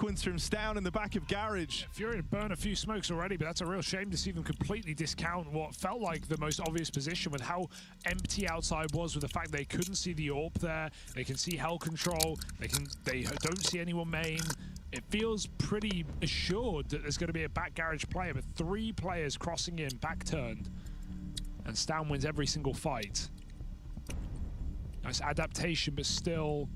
sequence from Stown in the back of Garage. Fury had burned a few smokes already, but that's a real shame to see them completely discount what felt like the most obvious position with how empty outside was, with the fact they couldn't see the AWP there. They can see Hell Control. They don't see anyone main. It feels pretty assured that there's going to be a back Garage player, but 3 players crossing in, back turned. And Stown wins every single fight. Nice adaptation, but still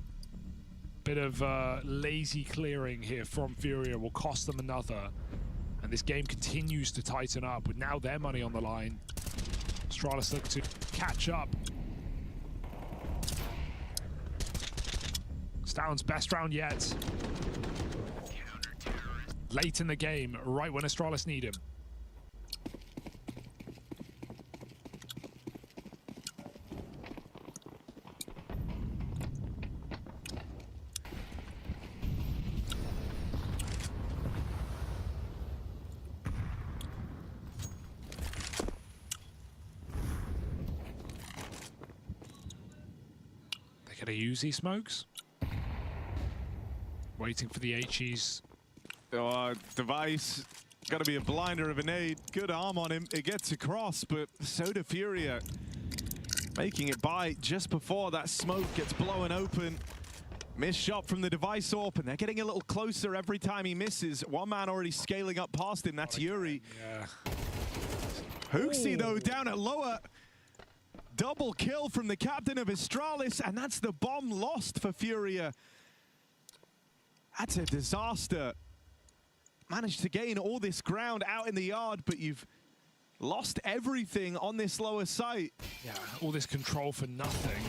bit of lazy clearing here from Furia will cost them another. And this game continues to tighten up with now their money on the line. Astralis look to catch up. Stown's best round yet. Late in the game, right when Astralis need him. Gonna use these smokes. Waiting for the HEs. Device, gotta be a blinder of a nade. Good arm on him. It gets across, but so do Furia. Making it by just before that smoke gets blown open. Missed shot from the Device AWP, and they're getting a little closer every time he misses. One man already scaling up past him, that's Yuri. Yeah. HooXi though, down at lower. Double kill from the captain of Astralis, and that's the bomb lost for Furia. That's a disaster. Managed to gain all this ground out in the yard, but you've lost everything on this lower site. Yeah, all this control for nothing.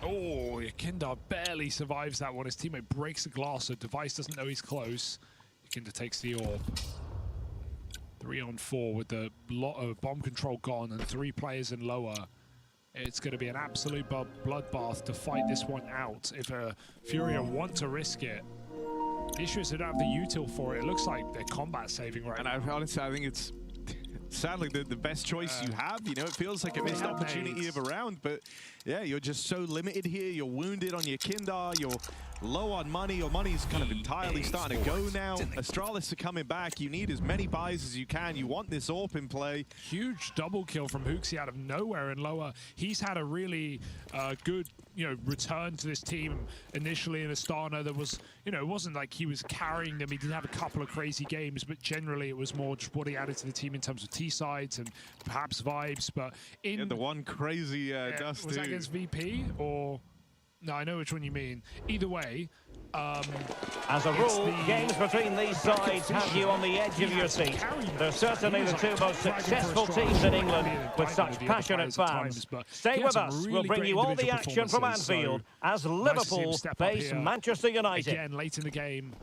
Oh, Yakindar barely survives that one. His teammate breaks the glass, so Device doesn't know he's close. Yakindar takes the AWP. 3 on 4 with the lot of bomb control gone and 3 players in lower. It's going to be an absolute bloodbath to fight this one out if Furia want to risk it. The issue is they don't have the util for it. It looks like they're combat saving right now. And honestly, I think it's sadly the best choice you have. You know, it feels like a missed opportunity of a round, but yeah, you're just so limited here. You're wounded on your Kindar. You're low on money. Your money's kind of entirely starting to go now. Astralis are coming back. You need as many buys as you can. You want this AWP in play. Huge double kill from HooXi out of nowhere in lower. He's had a really good, return to this team initially in Astana. There was, it wasn't like he was carrying them. He did have a couple of crazy games, but generally it was more just what he added to the team in terms of T-sides and perhaps vibes. But in the one crazy dust. Was that against VP or? No, I know which one you mean. Either way, as a rule, games between these sides have you on the edge of your seat. They're certainly the 2 most successful teams in England with such passionate fans. Stay with us. We'll bring you all the action from Anfield as Liverpool face Manchester United. Again, late in the game.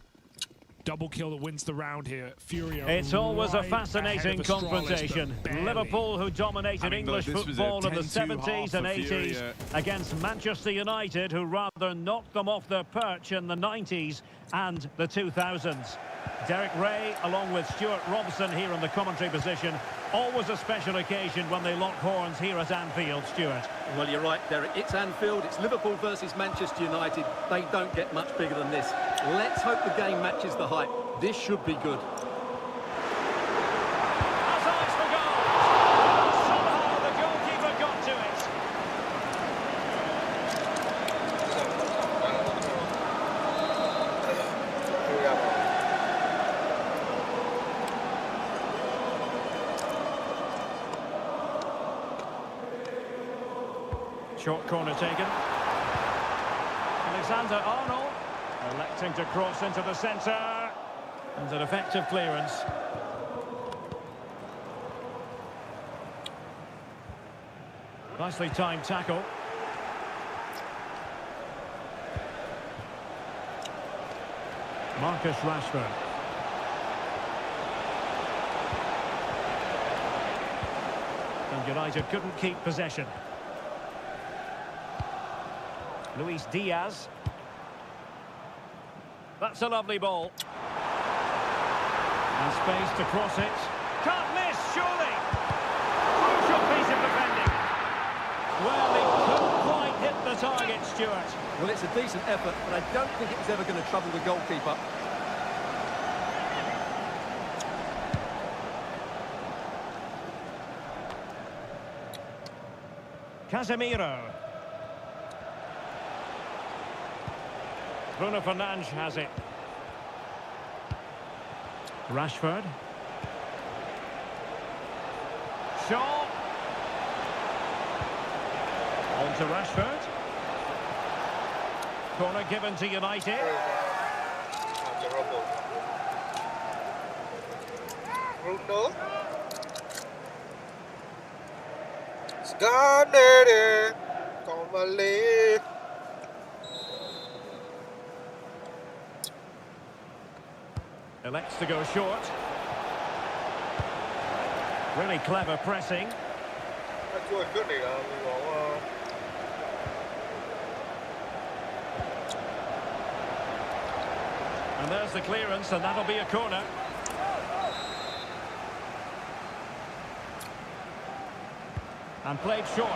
Double kill that wins the round here. Furia. It's always a fascinating confrontation. Liverpool, who dominated English football in the 70s and 80s, against Manchester United, who rather knocked them off their perch in the 90s and the 2000s. Derek Ray, along with Stuart Robson here in the commentary position. Always a special occasion when they lock horns here at Anfield, Stuart. Well, you're right, Derek. It's Anfield. It's Liverpool versus Manchester United. They don't get much bigger than this. Let's hope the game matches the hype. This should be good. Has eyes for goal. Somehow the goalkeeper got to it. Short corner taken. Alexander Arnold electing to cross into the centre. And an effective clearance. Nicely timed tackle. Marcus Rashford. And United couldn't keep possession. Luis Diaz. That's a lovely ball. And space to cross it. Can't miss, surely. Crucial piece of defending. Well, he couldn't quite hit the target, Stuart. Well, it's a decent effort, but I don't think it was ever going to trouble the goalkeeper. Casemiro. Bruno Fernandes has it. Rashford. Shaw. On to Rashford. Corner given to United. Bruno. Scarnett. Comali. Elects to go short. Really clever pressing. And there's the clearance, and that'll be a corner. And played short.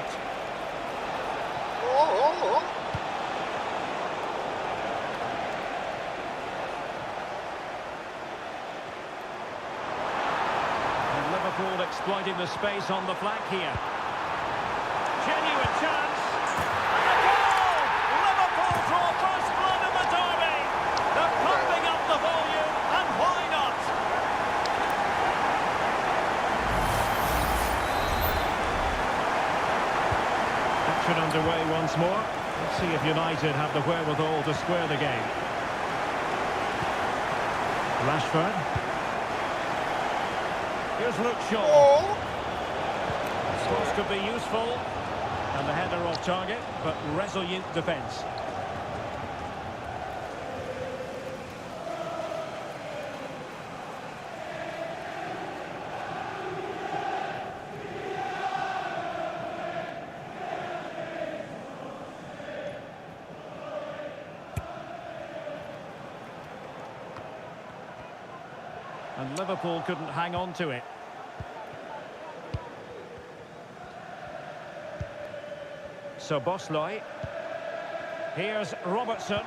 And Liverpool exploiting the space on the flank here. Genuine chance. And a goal! Liverpool draw first blood in the derby. They're pumping up the volume, and why not? Action underway once more. Let's see if United have the wherewithal to square the game. Rashford. Here's Luke Shaw. This could be useful. And the header off target, but resolute defence. And Liverpool couldn't hang on to it. So Bosley. Here's Robertson.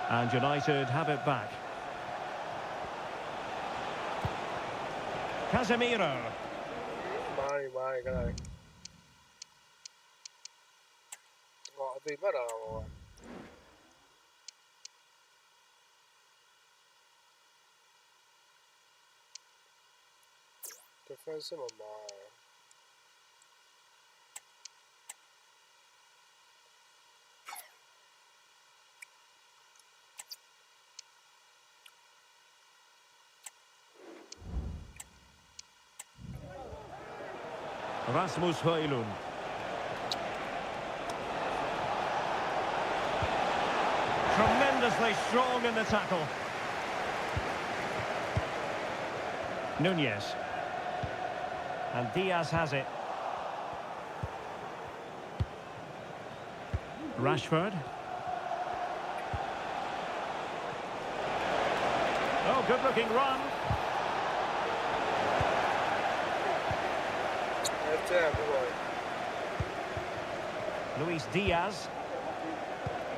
And United have it back. Casemiro. Defensive Rasmus Højlund. Tremendously strong in the tackle. Nunez. And Diaz has it. Rashford. Oh, good-looking run. Luis Diaz.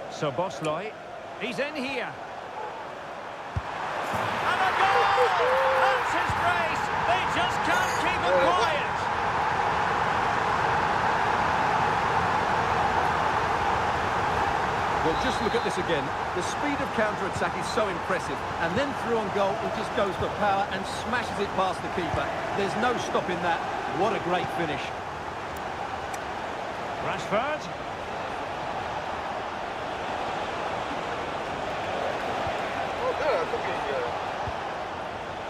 So Bosley. He's in here. And a goal! That's his brace. They just can't keep him quiet. Well, just look at this again. The speed of counter-attack is so impressive. And then through on goal, he just goes for power and smashes it past the keeper. There's no stopping that. What a great finish. Rashford.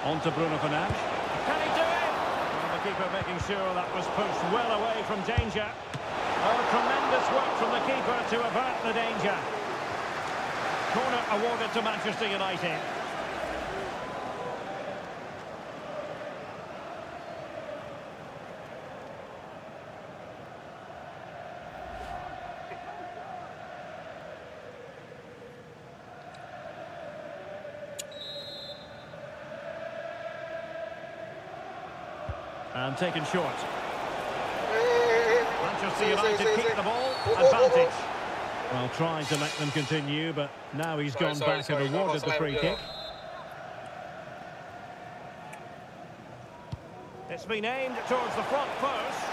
On to Bruno Fernandes. Can he do it? Well, the keeper making sure that was pushed well away from danger. Oh, tremendous work from the keeper to avert the danger. Corner awarded to Manchester United. And taken short. Manchester United keep the ball. Advantage. Well, trying to let them continue, but now he's gone back and awarded the free kick. It's been aimed towards the front post.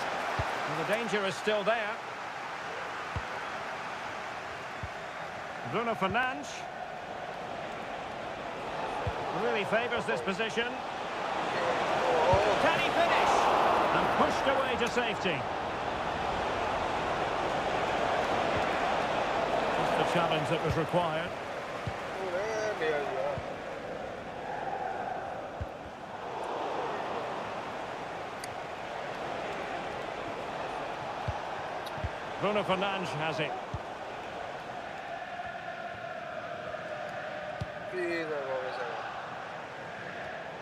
Well, the danger is still there. Bruno Fernandes really favours this position. Can he finish? And pushed away to safety. Just the challenge that was required. Bruno Fernandes has it.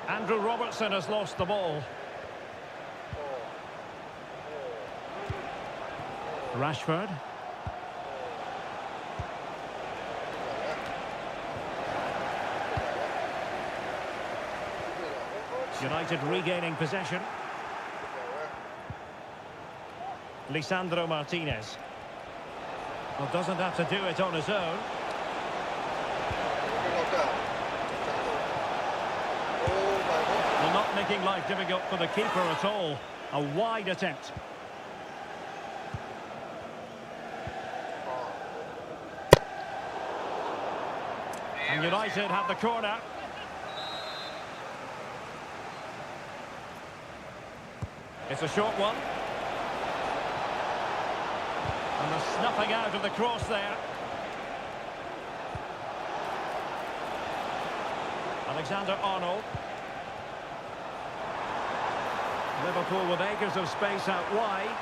Andrew Robertson has lost the ball. Rashford. United regaining possession. Lisandro Martinez. Well, doesn't have to do it on his own. Well, not making life difficult for the keeper at all. A wide attempt. And United have the corner. It's a short one. And the snuffing out of the cross there. Alexander-Arnold. Liverpool with acres of space out wide.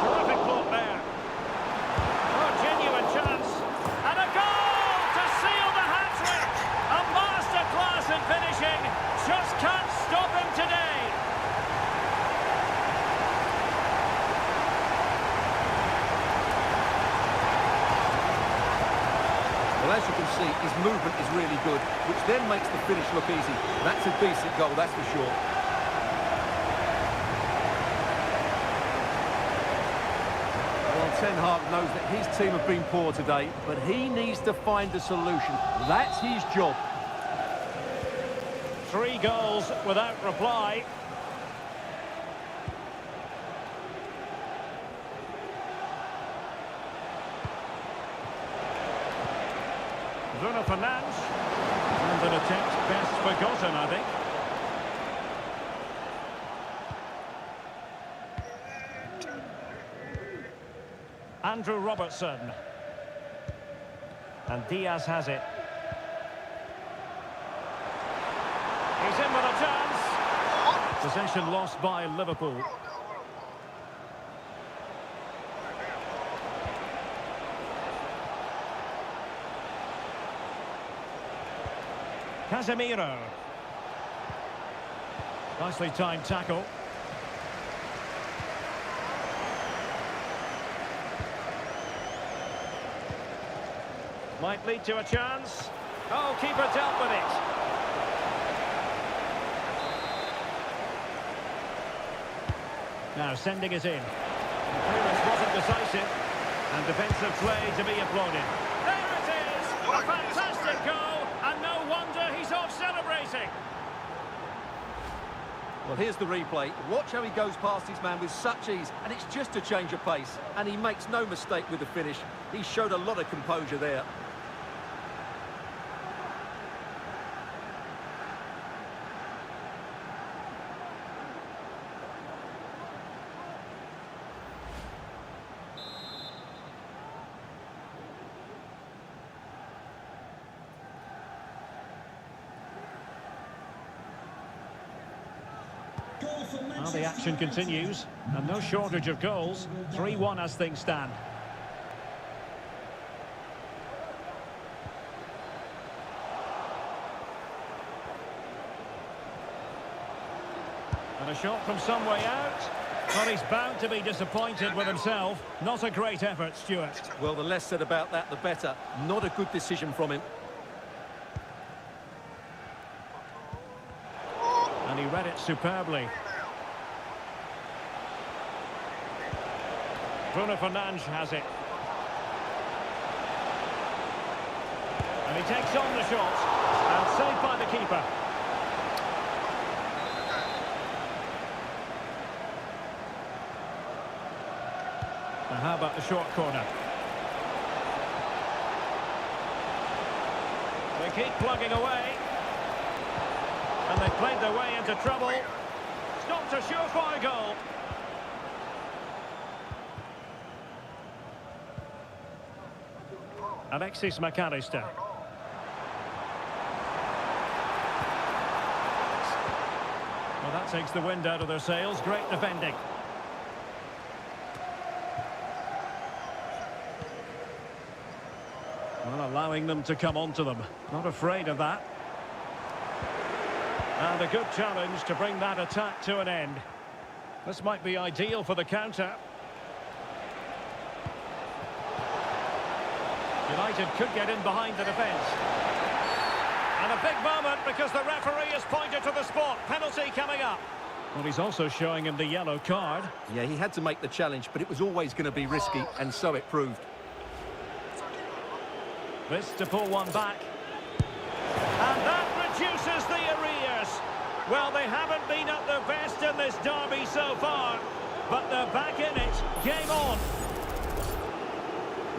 Terrific block there. Oh, genuine chance. And a goal to seal the hat-trick. A masterclass in finishing. Just can't stop him today. Well, as you can see, his movement is really good, which then makes the finish look easy. That's a decent goal, that's for sure. Well, Ten Hag knows that his team have been poor today, but he needs to find a solution. That's his job. 3 goals without reply. Bruno Fernandes. And an attempt best forgotten, I think. Andrew Robertson. And Diaz has it. He's in with a chance. Possession lost by Liverpool. Casemiro. Nicely timed tackle. Might lead to a chance. Oh, keeper dealt with it. Now sending it in. The clearance wasn't decisive. And defensive play to be applauded. There it is! A fantastic goal! And no wonder he's off celebrating. Well, here's the replay. Watch how he goes past his man with such ease, and it's just a change of pace. And he makes no mistake with the finish. He showed a lot of composure there. Well, the action continues, and no shortage of goals. 3-1 as things stand. And a shot from some way out. But he's bound to be disappointed with himself. Not a great effort, Stuart. Well, the less said about that, the better. Not a good decision from him. And he read it superbly. Bruno Fernandes has it. he takes on the shot. And saved by the keeper. Now how about the short corner? They keep plugging away. And they've played their way into trouble. Stopped a surefire goal. Alexis McAllister. Well, that takes the wind out of their sails. Great defending. Well, allowing them to come onto them. Not afraid of that. And a good challenge to bring that attack to an end. This might be ideal for the counter. United could get in behind the defence. And a big moment because the referee has pointed to the spot. Penalty coming up. Well, he's also showing him the yellow card. Yeah, he had to make the challenge, but it was always going to be risky, and so it proved. This to pull one back. And that reduces the arrears. Well, they haven't been at their best in this derby so far, but they're back in it. Game on.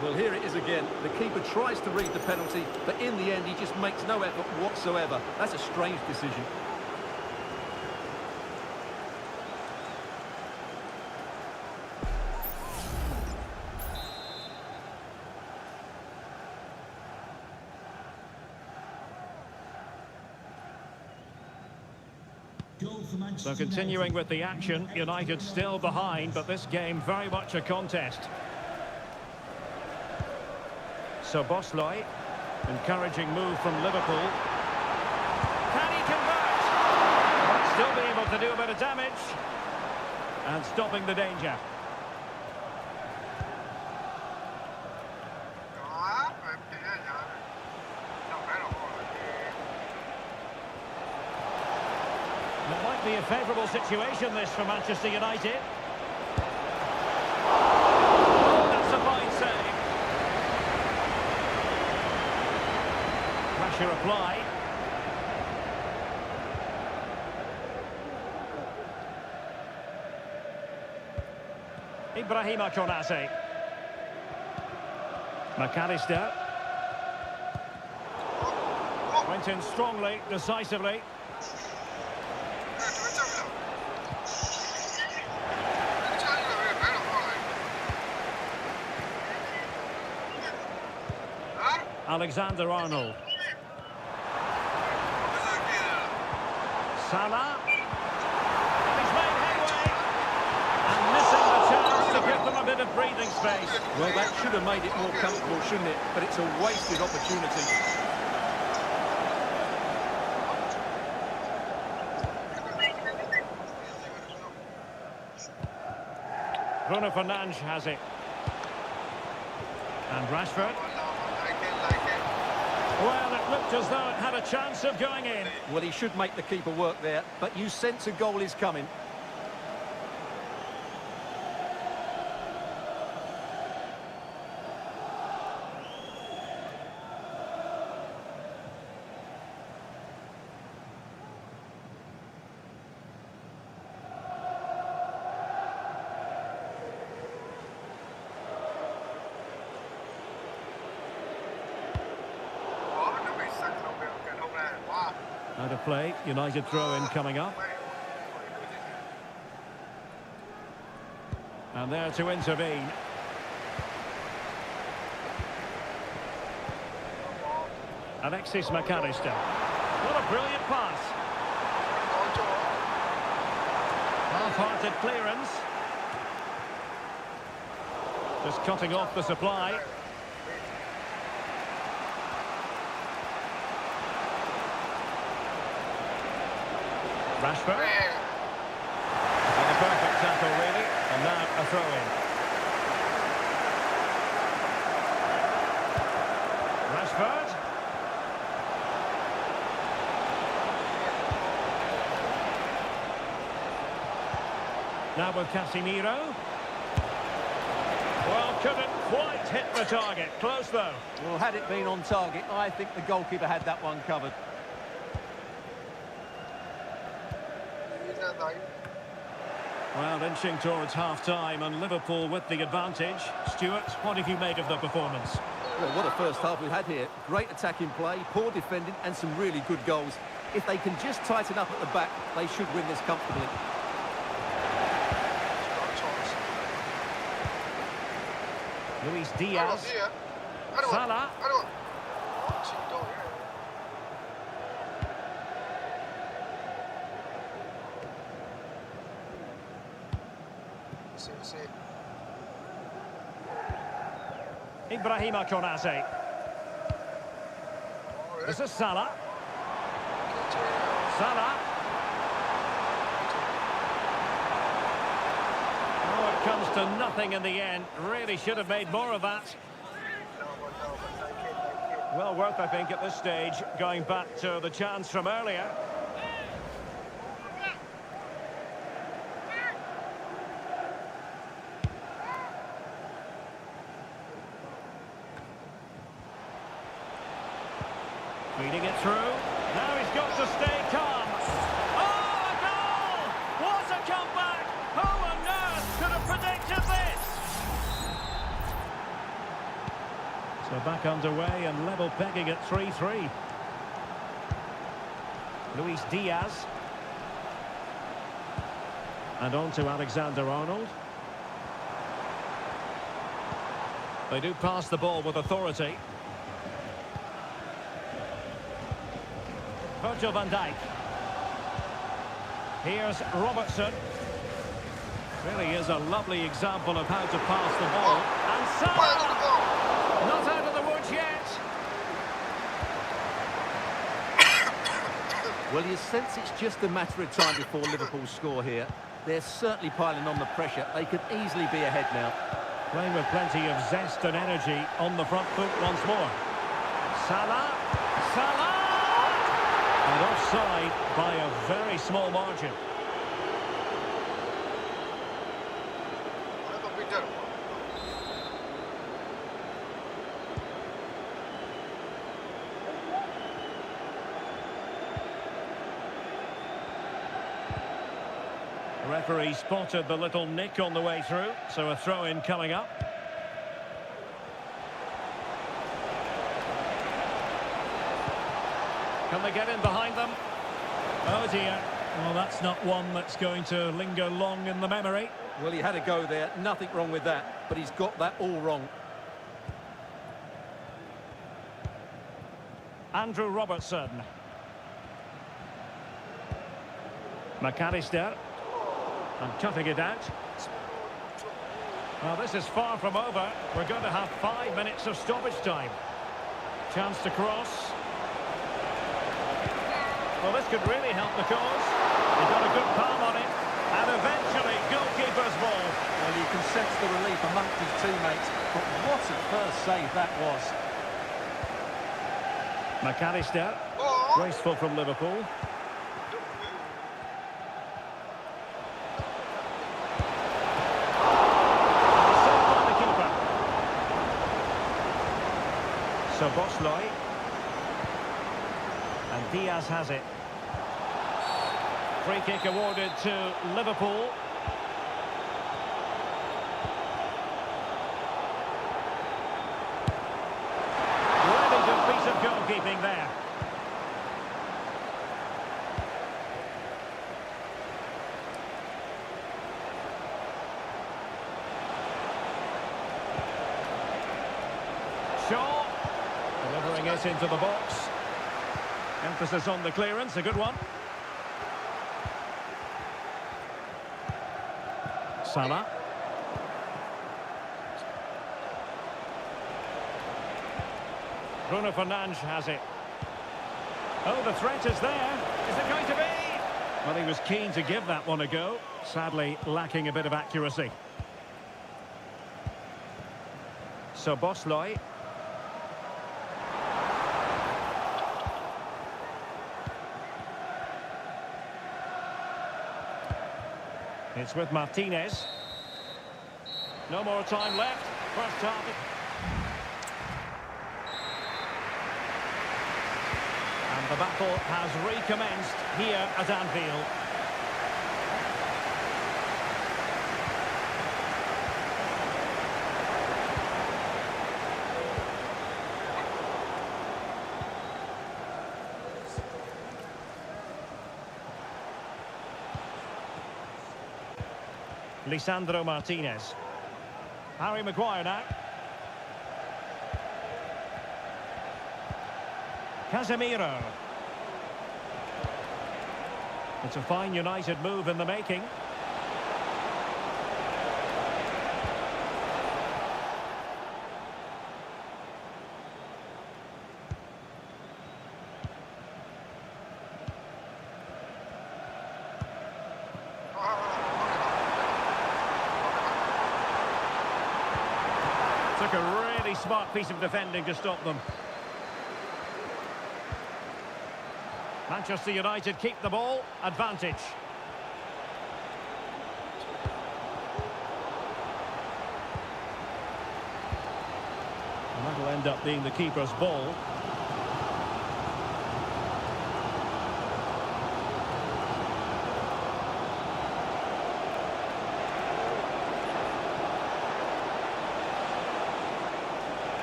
Well, here it is again. The keeper tries to read the penalty, but in the end, he just makes no effort whatsoever. That's a strange decision. So continuing with the action, United still behind, but this game very much a contest. Szoboszlai, encouraging move from Liverpool. Can he convert? Might still be able to do a bit of damage. And stopping the danger. It might be a favourable situation, this, for Manchester United. Oh, that's a fine save. Pressure applied. Ibrahima Konate. McAllister. Went in strongly, decisively. Alexander-Arnold. Salah. And he's made headway. And missing the chance to give them a bit of breathing space. Well, that should have made it more comfortable, shouldn't it? But it's a wasted opportunity. Bruno Fernandes has it. And Rashford. Well, it looked as though it had a chance of going in. Well, he should make the keeper work there, but you sense a goal is coming. Out of play, United throw-in coming up. And there to intervene. Alexis McAllister. What a brilliant pass. Half-hearted clearance. Just cutting off the supply. Rashford. And a perfect tackle, really. And now a throw-in. Rashford. Now with Casemiro. Well, couldn't quite hit the target. Close, though. Well, had it been on target, I think the goalkeeper had that one covered. Well, inching towards half-time, and Liverpool with the advantage. Stuart, what have you made of the performance? Well, what a first half we've had here. Great attacking play, poor defending, and some really good goals. If they can just tighten up at the back, they should win this comfortably. Luis Diaz. Salah. Ibrahima Konate. This is Salah. Salah. Oh, it comes to nothing in the end. Really should have made more of that. Well worth, I think, at this stage, going back to the chance from earlier. Feeding it through. Now he's got to stay calm. Oh, a goal! What a comeback! Who on earth could have predicted this? So back underway and level pegging at 3-3. Luis Diaz. And on to Alexander-Arnold. They do pass the ball with authority. Virgil van Dijk. Here's Robertson. Really is a lovely example of how to pass the ball. And Salah! Not out of the woods yet. Well, you sense it's just a matter of time before Liverpool score here. They're certainly piling on the pressure. They could easily be ahead now. Playing with plenty of zest and energy on the front foot once more. Salah. Salah! And offside by a very small margin. The referee spotted the little nick on the way through, so a throw-in coming up. Can they get in behind them? Oh dear. Well, that's not one that's going to linger long in the memory. Well, he had a go there. Nothing wrong with that. But he's got that all wrong. Andrew Robertson. McAllister. And cutting it out. Well, this is far from over. We're going to have 5 minutes of stoppage time. Chance to cross. Well, this could really help the cause. He got a good palm on it. And eventually, goalkeeper's ball. Well, you can sense the relief amongst his teammates. But what a first save that was. McAllister. Graceful from Liverpool. Saved by the keeper. So Bosley. And Diaz has it. Free kick awarded to Liverpool. Really good piece of goalkeeping there. Shaw delivering it into the box. Emphasis on the clearance, a good one. Salah. Bruno Fernandes has it. Oh, the threat is there. Is it going to be? Well, he was keen to give that one a go. Sadly, lacking a bit of accuracy. So Bosley. It's with Martinez. No more time left. First half. And the battle has recommenced here at Anfield. Lisandro Martinez. Harry Maguire now. Casemiro. It's a fine United move in the making. Took a really smart piece of defending to stop them. Manchester United keep the ball, advantage. And that'll end up being the keeper's ball.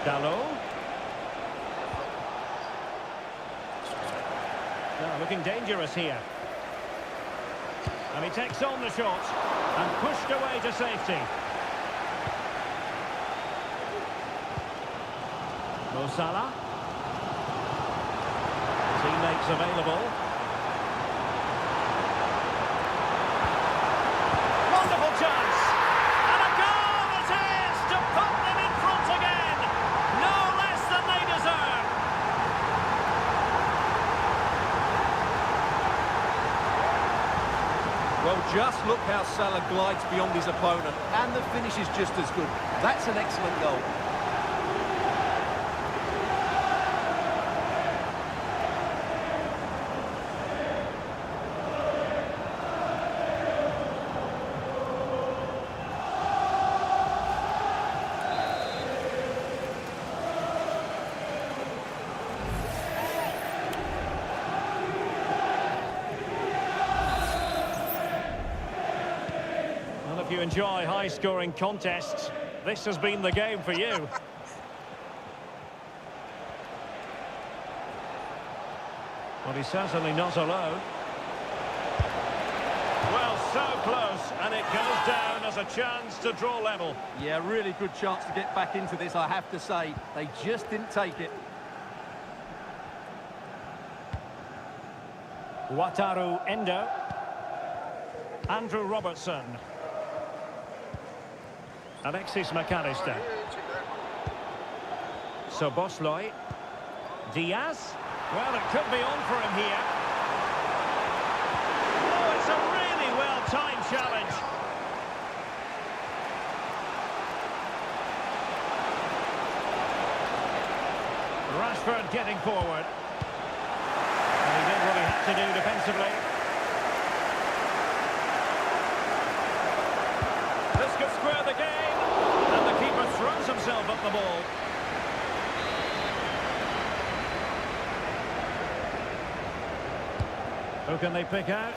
Dalot. Now looking dangerous here. And he takes on the shot and pushed away to safety. Mo Salah. Teammates available. Wonderful chance. And a goal it is to put them in front again. No less than they deserve. Well, just look how Salah glides beyond his opponent, and the finish is just as good. That's an excellent goal. If you enjoy high-scoring contests, this has been the game for you. But he's certainly not alone. Well, so close, and it goes down as a chance to draw level. Yeah, really good chance to get back into this, I have to say. They just didn't take it. Wataru Endo. Andrew Robertson. Alexis McAllister. Szoboszlai. Diaz. Well, it could be on for him here. Oh, it's a really well-timed challenge. Rashford getting forward. And he did what he had to do defensively. This could square the game. And the keeper throws himself at the ball. Who can they pick out?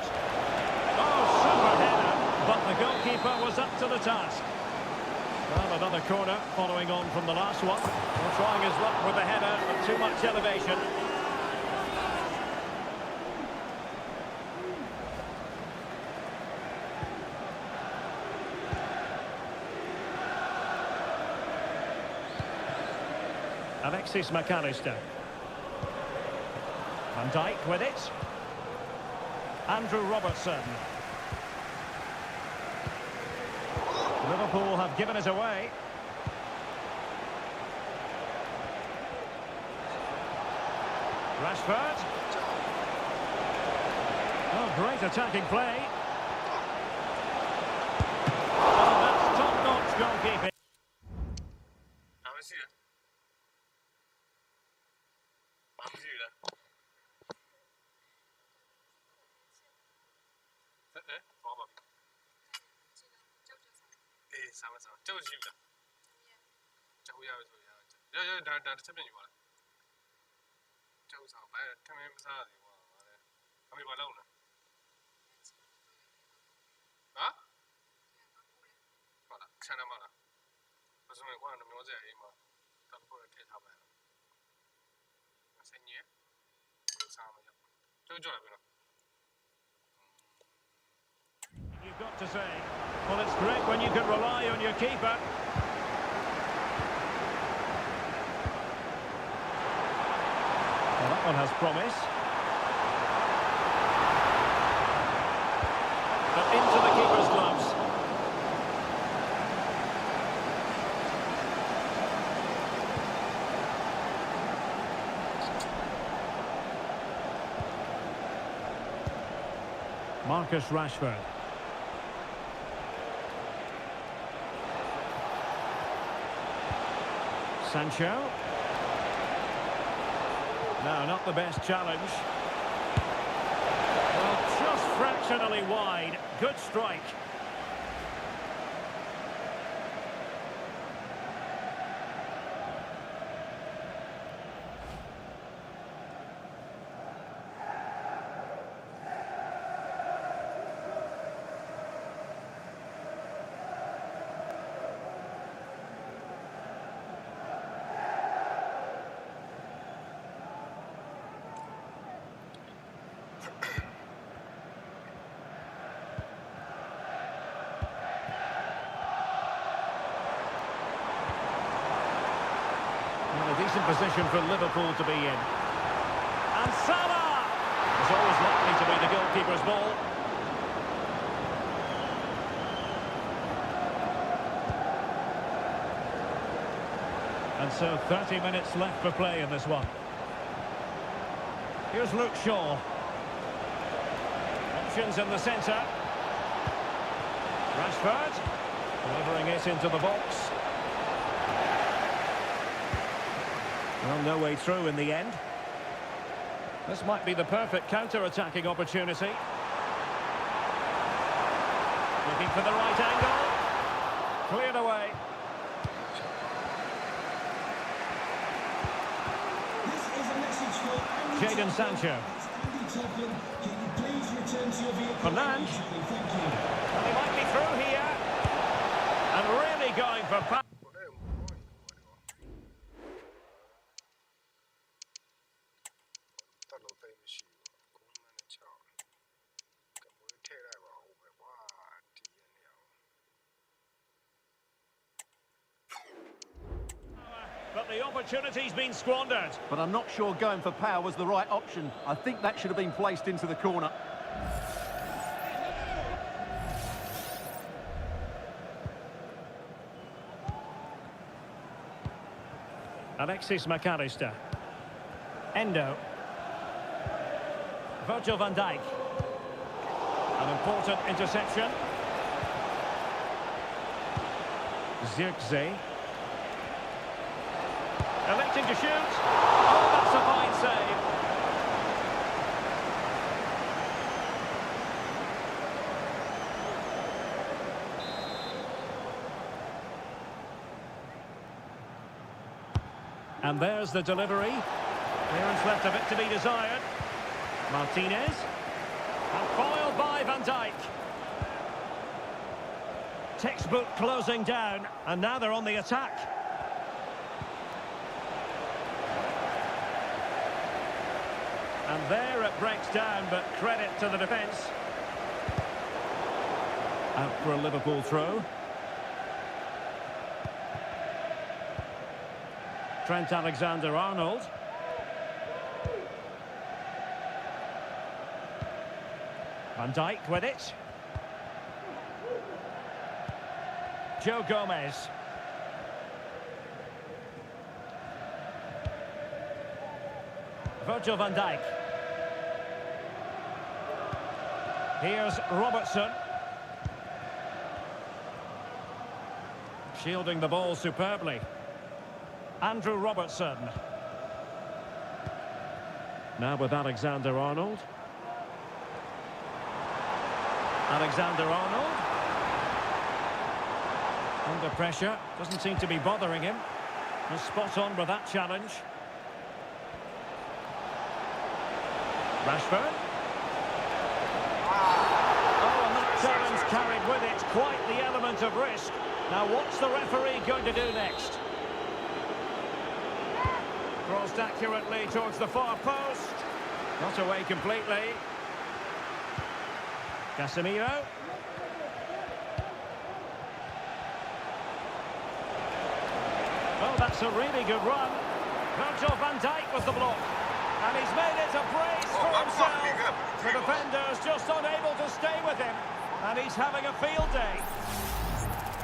Oh, super header. But the goalkeeper was up to the task. Well, another corner following on from the last one. Well, trying his luck with the header, but too much elevation. Alexis McAllister. Van Dijk with it. Andrew Robertson. Liverpool have given it away. Rashford. Oh, great attacking play. Oh, that's top-notch goalkeeping. ဆိုရဆိုရဒါတစ်ချက်ပြင်ယူပါလားကျောက်ဆောင်ပဲထမင်းမစားသေးဘူးကွာအမေဘာလုပ်လဲဟာဟုတ်လားဆန်နမလားဘယ်ဆိုရင်ကွာနှမျိုးစရာအိမ်မှာတောက်ဖို့ထည့်ထားပါလားဆင်ကြီးစားမရကြောက်ကြရပြီနော် You've got to say, well, it's great when you can rely on your keeper. Well, that one has promise. But into the keeper's gloves. Marcus Rashford. Sancho. No, not the best challenge. Well, just fractionally wide. Good strike. A decent position for Liverpool to be in. And Salah is always likely to be the goalkeeper's ball. And so 30 minutes left for play in this one. Here's Luke Shaw. Options in the centre. Rashford delivering it into the box. Well, no way through in the end. This might be the perfect counter-attacking opportunity. Looking for the right angle. Cleared away. This is a message for Jadon Sancho. Fernand. He might be through here. And really going for power. But the opportunity's been squandered. But I'm not sure going for power was the right option. I think that should have been placed into the corner. Alexis McAllister. Endo. Virgil van Dijk. An important interception. Zirkzee. Electing to shoot. Oh, that's a fine save. And there's the delivery. Clearance left a bit to be desired. Martinez. And foiled by Van Dijk. Textbook closing down. And now they're on the attack. And there it breaks down, but credit to the defence. Out for a Liverpool throw. Trent Alexander-Arnold. Van Dijk with it. Joe Gomez. Virgil van Dijk. Here's Robertson. Shielding the ball superbly. Andrew Robertson. Now with Alexander-Arnold. Alexander-Arnold. Under pressure. Doesn't seem to be bothering him. Was spot on with that challenge. Rashford. Oh, and that challenge carried with it quite the element of risk. Now, what's the referee going to do next? Crossed accurately towards the far post. Not away completely. Casemiro. Oh, that's a really good run. Virgil van Dijk with the block. And he's made it a brace for himself. The defender's just unable to stay with him. And he's having a field day.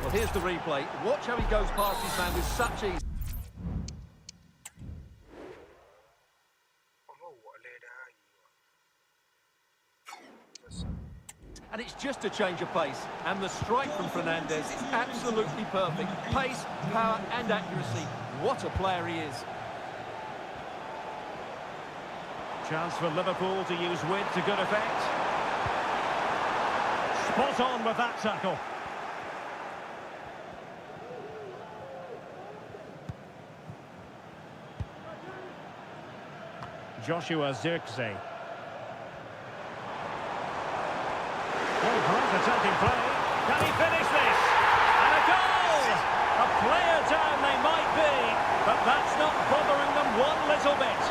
Well, here's the replay. Watch how he goes past his man with such ease. And it's just a change of pace. And the strike from Fernandes is absolutely perfect. Pace, power and accuracy. What a player he is. Chance for Liverpool to use width to good effect. Spot on with that tackle. Joshua Zirkzee. Oh, great attacking play. Can he finish this? And a goal! A player down they might be, but that's not bothering them one little bit.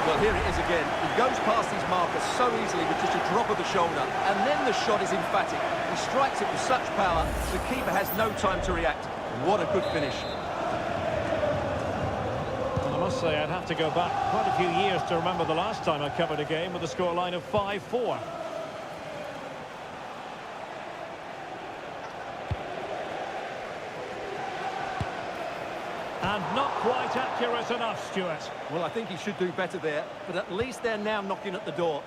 Well, here it is again. He goes past his marker so easily with just a drop of the shoulder. And then the shot is emphatic. He strikes it with such power, the keeper has no time to react. What a good finish. Well, I must say I'd have to go back quite a few years to remember the last time I covered a game with a scoreline of 5-4. And not quite accurate enough, Stuart. Well, I think he should do better there, but at least they're now knocking at the door.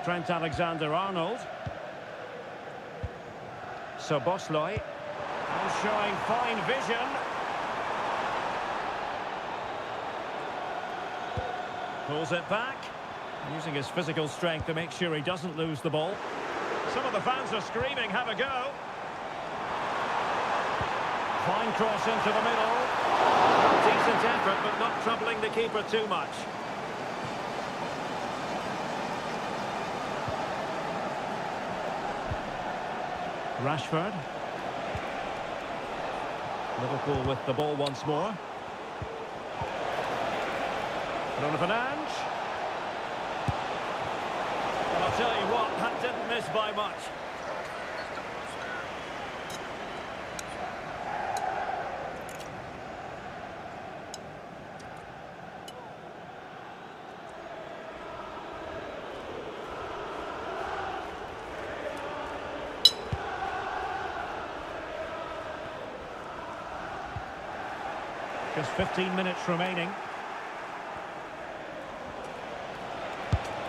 Trent Alexander-Arnold. Szoboszlai. And showing fine vision. Pulls it back. Using his physical strength to make sure he doesn't lose the ball. Some of the fans are screaming, have a go. Fine cross into the middle. Decent effort, but not troubling the keeper too much. Rashford. Liverpool with the ball once more. Bruno Fernandes. And I'll tell you what, that didn't miss by much. Just 15 minutes remaining.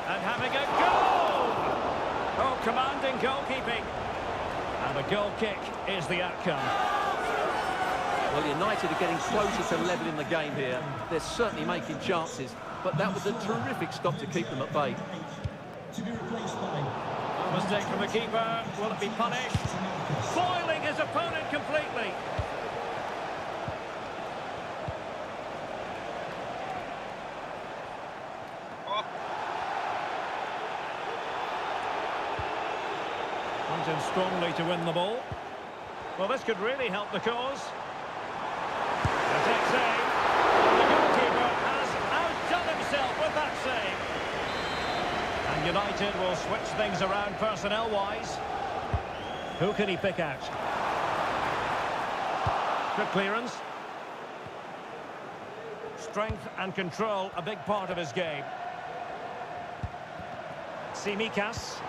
And having a goal! Oh, commanding goalkeeping. And the goal kick is the outcome. Well, United are getting closer to leveling the game here. They're certainly making chances, but that was a terrific stop to keep them at bay. To be replaced by... Mistake from the keeper. Will it be punished? Foiling his opponent completely. Went in strongly to win the ball. Well, this could really help the cause. The take save. The goalkeeper has outdone himself with that save. And United will switch things around personnel-wise. Who can he pick out? Good clearance. Strength and control, a big part of his game. Tsimikas.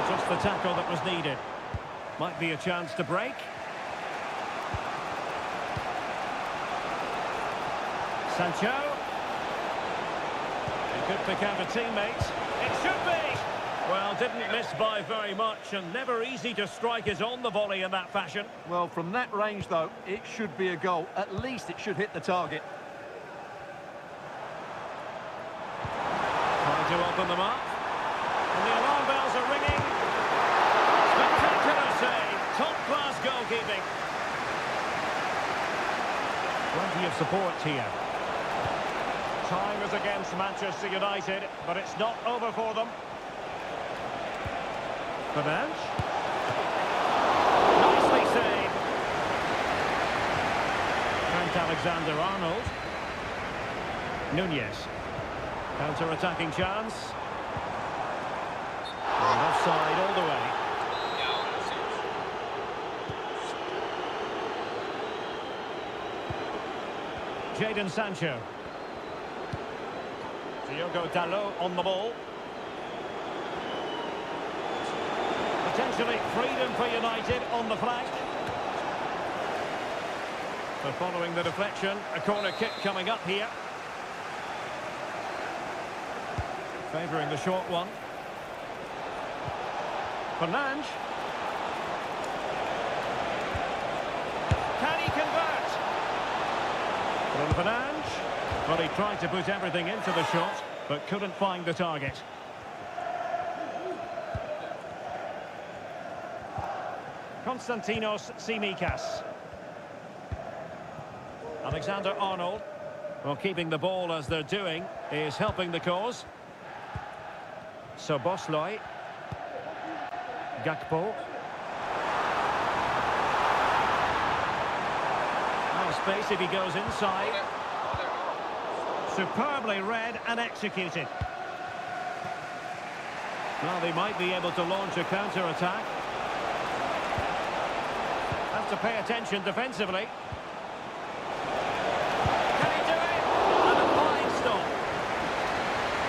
Just the tackle that was needed. Might be a chance to break. Sancho. He could pick out a teammate. It should be! Well, didn't miss by very much, and never easy to strike his on the volley in that fashion. Well, from that range, though, it should be a goal. At least it should hit the target. trying to open them up. And the alarm bells are ringing. Spectacular save. Top-class goalkeeping. Plenty of support here. Time is against Manchester United, but it's not over for them. Fernandes. Nicely saved. Trent Alexander-Arnold. Nunez. Counter-attacking chance. And offside all the way. Jadon Sancho. Diogo Dalot on the ball. Potentially freedom for United on the flank. So following the deflection, a corner kick coming up here. Favouring the short one. Fernandes. Can he convert? From Fernandes. Well, he tried to put everything into the shot, but couldn't find the target. Konstantinos Tsimikas. Alexander-Arnold. Well, keeping the ball as they're doing is helping the cause. Szoboszlai. Gakpo. Now space if he goes inside. Superbly read and executed. Well, they might be able to launch a counter-attack. Have to pay attention defensively. Can he do it? And a fine stop.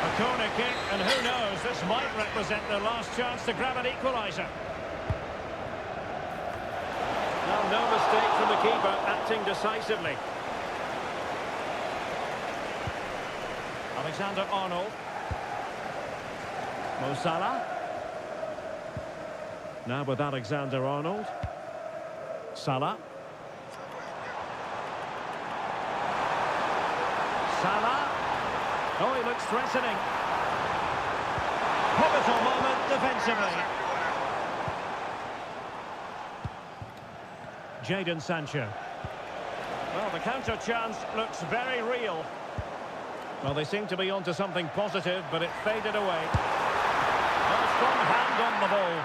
A corner kick, and who knows, this might represent their last chance to grab an equaliser. Well, no mistake from the keeper, acting decisively. Alexander-Arnold. Mo Salah. Now with Alexander-Arnold. Salah. Salah. Oh, he looks threatening. Pivotal moment defensively. Jadon Sancho. Well, the counter chance looks very real. Well, they seem to be onto something positive, but it faded away. A strong hand on the ball.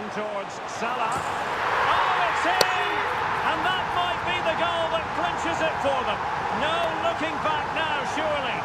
In towards Salah. Oh, it's in! And that might be the goal that clinches it for them. No looking back now, surely.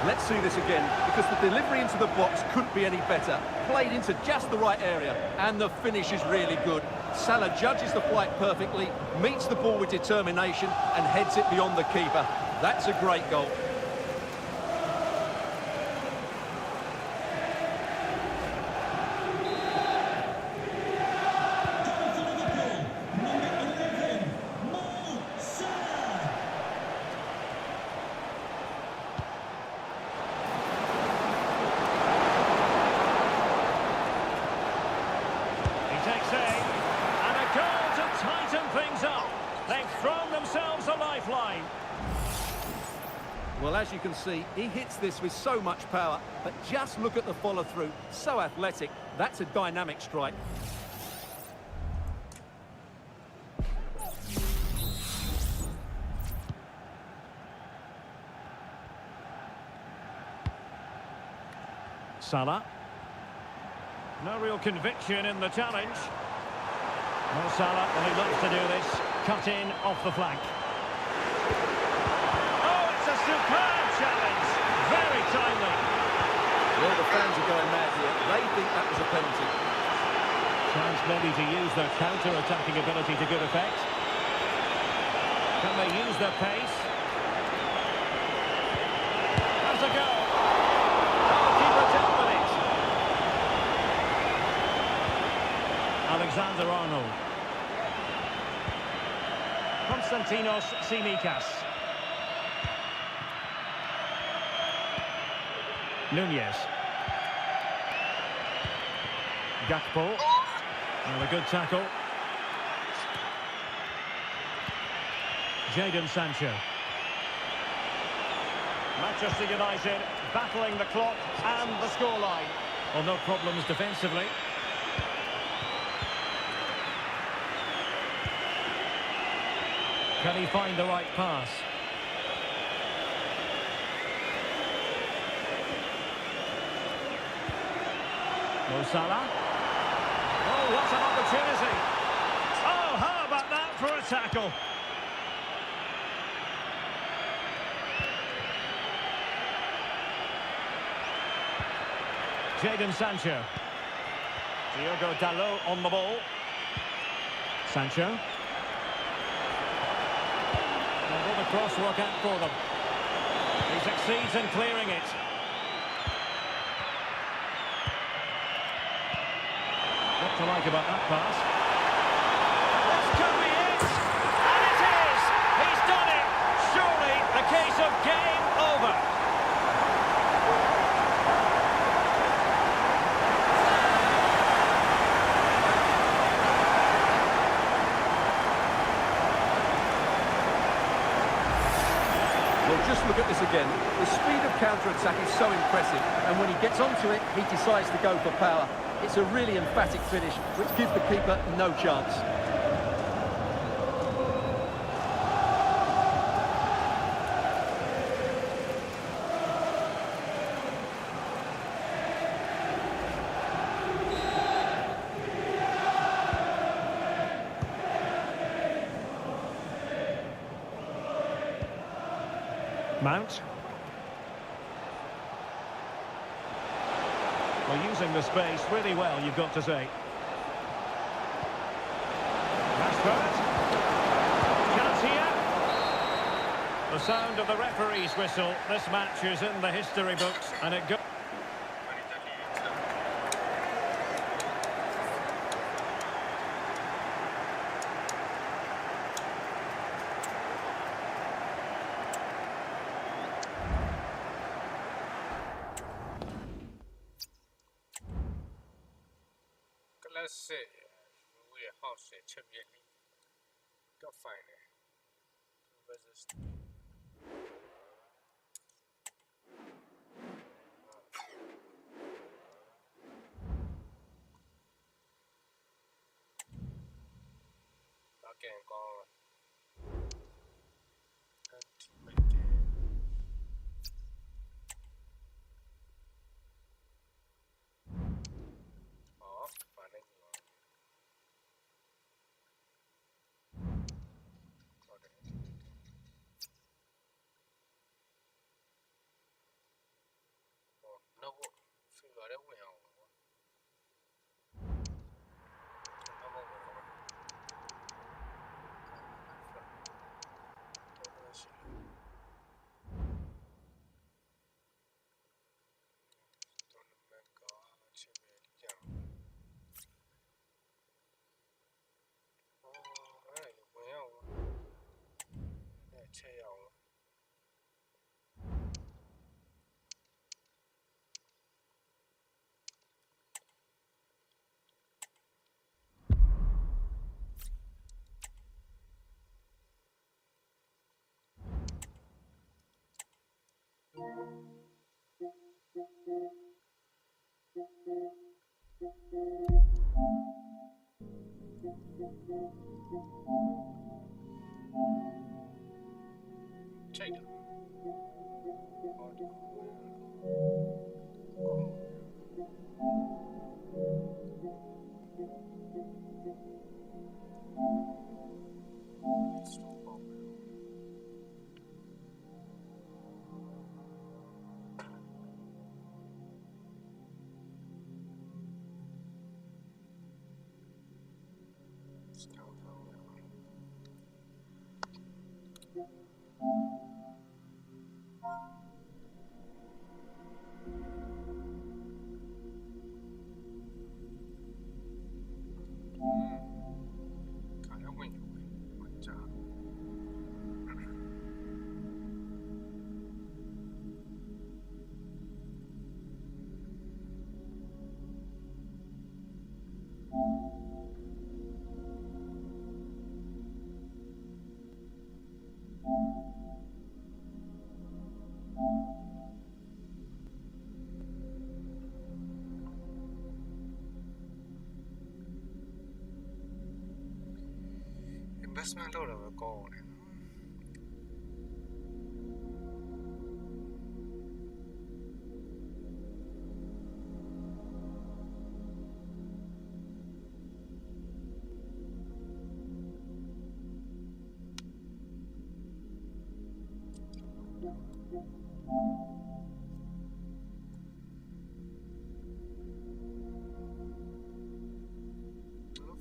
Let's see this again, because the delivery into the box couldn't be any better. Played into just the right area, and the finish is really good. Salah judges the flight perfectly, meets the ball with determination, and heads it beyond the keeper. That's a great goal. Well, as you can see, he hits this with so much power, but just look at the follow-through. So athletic. That's a dynamic strike. Salah. No real conviction in the challenge. Mo Salah, well, he loves to do this. Cut in off the flank. Superb challenge, very timely. Well, the fans are going mad here. They think that was a penalty. Chance maybe to use their counter-attacking ability to good effect. Can they use their pace? Has a go. Goalkeeper dealt with it. Alexander-Arnold. Konstantinos Tsimikas. Nunez. Gakpo. And a good tackle. Jadon Sancho. Manchester United battling the clock and the scoreline. Well, no problems defensively. Can he find the right pass? Mo Salah. Oh, what an opportunity. Oh, how about that for a tackle? Jadon Sancho. Diogo Dalot on the ball. Sancho. And will the cross work out for them? He succeeds in clearing it. What to like about that pass? This could be it! And it is! He's done it! Surely a case of game over. Well, just look at this again. The speed of counter-attack is so impressive, and when he gets onto it, he decides to go for power. It's a really emphatic finish, which gives the keeper no chance. Mount. Well, using the space really well, you've got to say. Rashford. Chance here. The sound of the referee's whistle. This match is in the history books, and it goes. Classic 如也好水趁便利 Got fine versus Again gone No, feel like that went on. Take it. Batsman လောက်တော့ကောင်းတယ်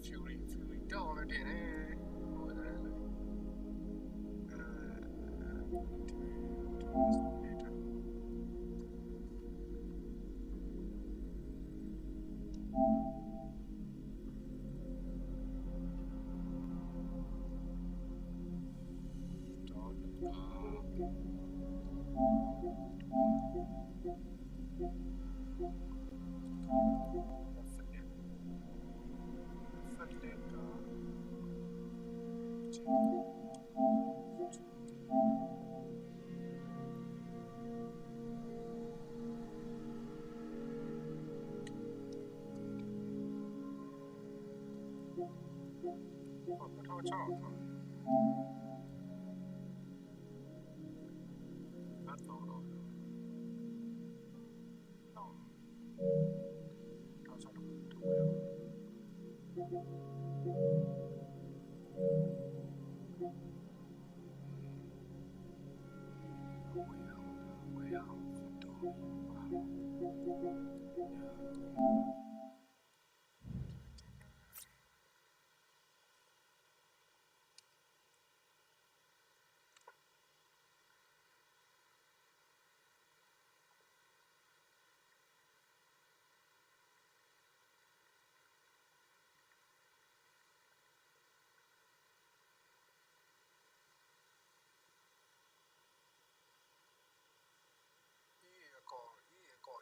Fury တောင်းနေတယ်ဟိုဒါလည်း超超超。那走了。到。超超的，都没有。我要多。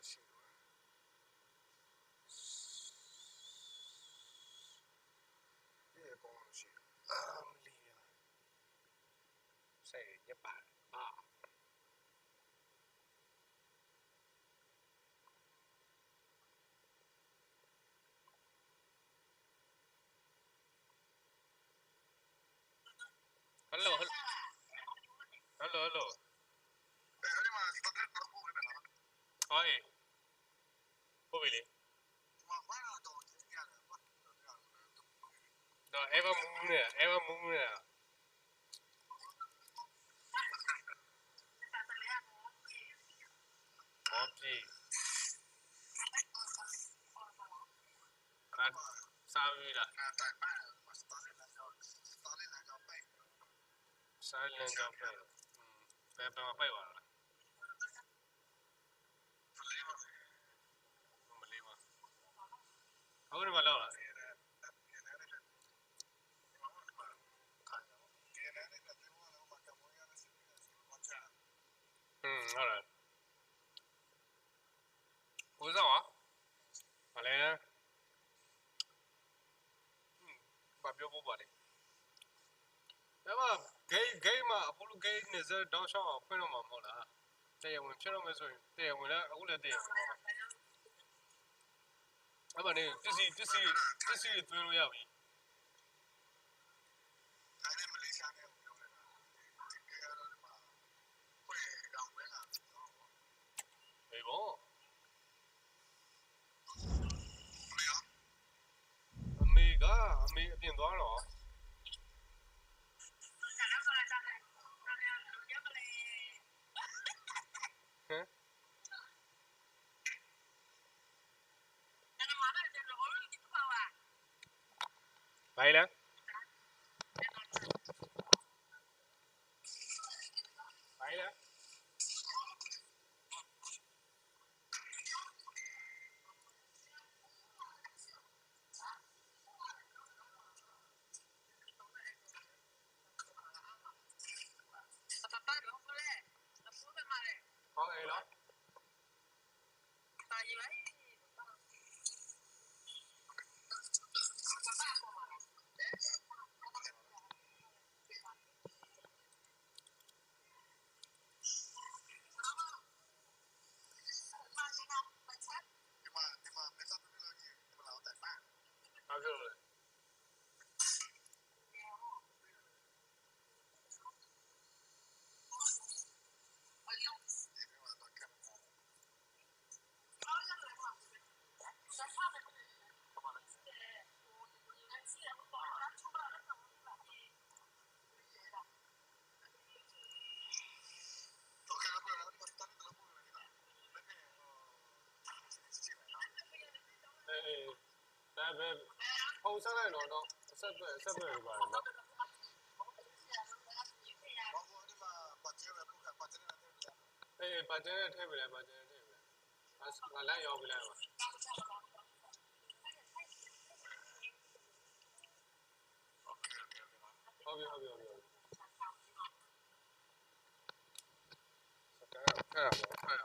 ရှိတယ်ဒီကောင်ရှိမလီရစေညပါအာ Hello hello ဟောအေးဟုတ်ပြီလေတော့ ever move နဲ့ ever move နဲ့ဟောပြီစားပြီလားစားလန်ကြောက်ပဲဘယ်မှာပိုက်သွားလားမလေးပါအခုဒီမှာလောက်လားဟုတ်တယ်ကိုစားပါမလဲဘာပြောဖို့ပါလဲဒါမှဂိမ်းမှာအပိုလိုဂိမ်းနဲ့ဇက်တောင်းရှောင်းအောင်ဖွင့်တော့မှာမဟုတ်လားတရားဝင်ဖြစ်တော့မယ်ဆိုရင်တရားဝင်လည်းအခုလည်းတရားဝင်ပါအဲ့မနေတစီသွင်းလို့ရပြီဘေးဘောအမေအပြင်သွားတော့ဟမ်ဘာလဲဘာလဲ ဦးစားလိုက်တော့ဆက်ပဲပါတော့အေးပါကျင်းနဲ့ထည့်ပြီလားပါကျင်းနဲ့ထည့်ပြီလားငါလိုက်ရောက်ပြီလားဟုတ်ပြီအဲ့ဒါ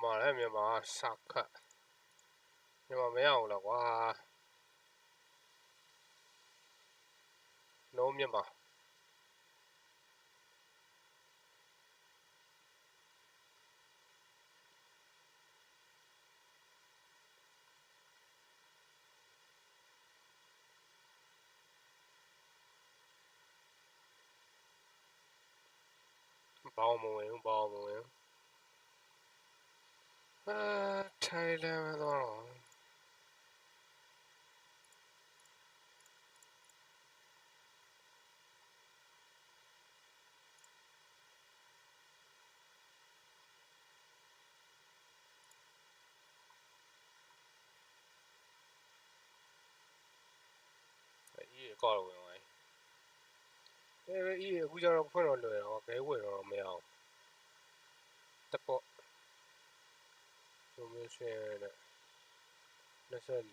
မြန်မာလည်းမြန်မာစာခတ်မြန်မာမရအောင်လားကွာလုံးမြန်မာ包唔ဝင်ထိုင်လဲမတော့အေးကောက်ဝင်ဝင်အေးအခုကျတော့ဖွင့်တော့လွယ်တော့ခဲဝင်တော့မရအောင်တပေါ့ Formation 24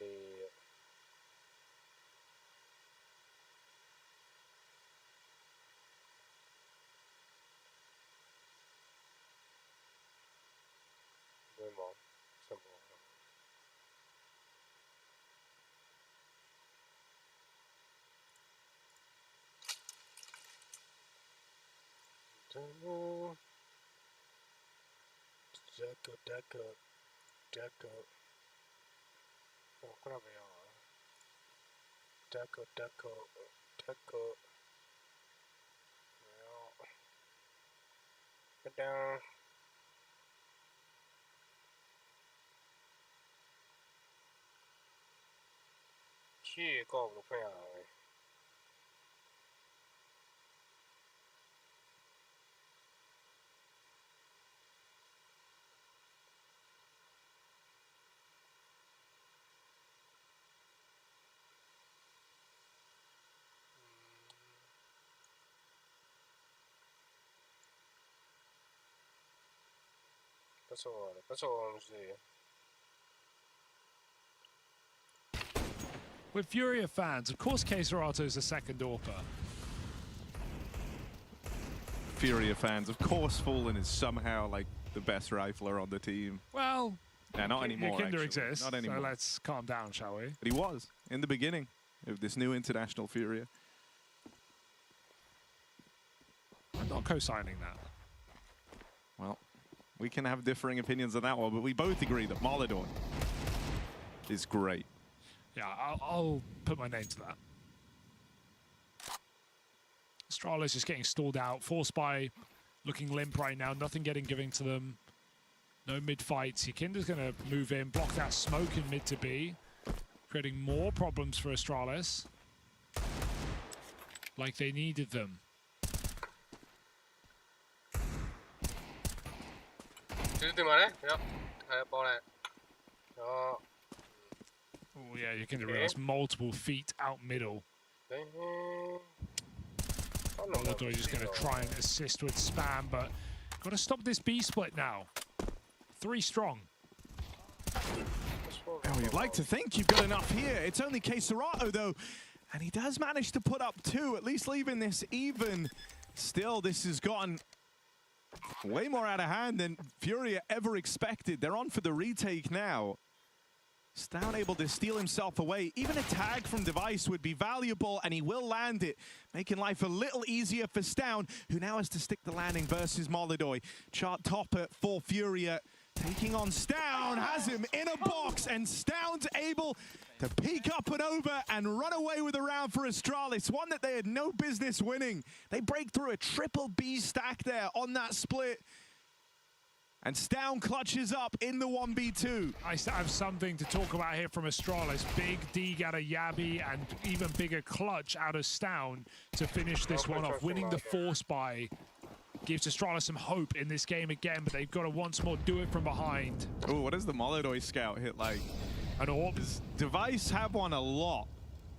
Vraiment, c'est bon. D'accord. Oh, come on. D'accord. Get down. Here, go over the ground. That's all I'm saying. With Furia fans, of course K-Serato is the second AWPer. Furia fans, of course, Fallen is somehow like the best rifler on the team. Well, yeah, not anymore. Kinder exists, not anymore. so let's calm down, shall we? But he was in the beginning of this new international Furia. I'm not co-signing that. Well, we can have differing opinions on that one, but we both agree that Molidor is great. Yeah, I'll put my name to that. Astralis just getting stalled out. Force by looking limp right now. Nothing giving to them. No mid-fights. Yakinda's going to move in, block that smoke in mid to B, creating more problems for Astralis. Like they needed them. Oh yeah, Yakinda realized multiple feet out middle. Molidor just going to try and assist with spam, but got to stop this B split now. 3 strong. Oh, you'd like to think you've got enough here. It's only K-Serato though, and he does manage to put up 2, at least leaving this even. Still, this has gotten way more out of hand than Furia ever expected. They're on for the retake now. Stavn able to steal himself away. Even a tag from Device would be valuable, and he will land it, making life a little easier for Stavn, who now has to stick the landing versus Molidor. Chart topper for Furia, taking on Stavn, has him in a box, and Stavn's able to peek up and over and run away with a round for Astralis, one that they had no business winning. They break through a triple B stack there on that split. And Stown clutches up in the 1v2. I have something to talk about here from Astralis. Big dig out of Yabi and even bigger clutch out of Stown to finish this one off. Winning the Force buy gives Astralis some hope in this game again, but they've got to once more do it from behind. Oh, what does the Molodoi scout hit like? An AWP. Does Device have one a lot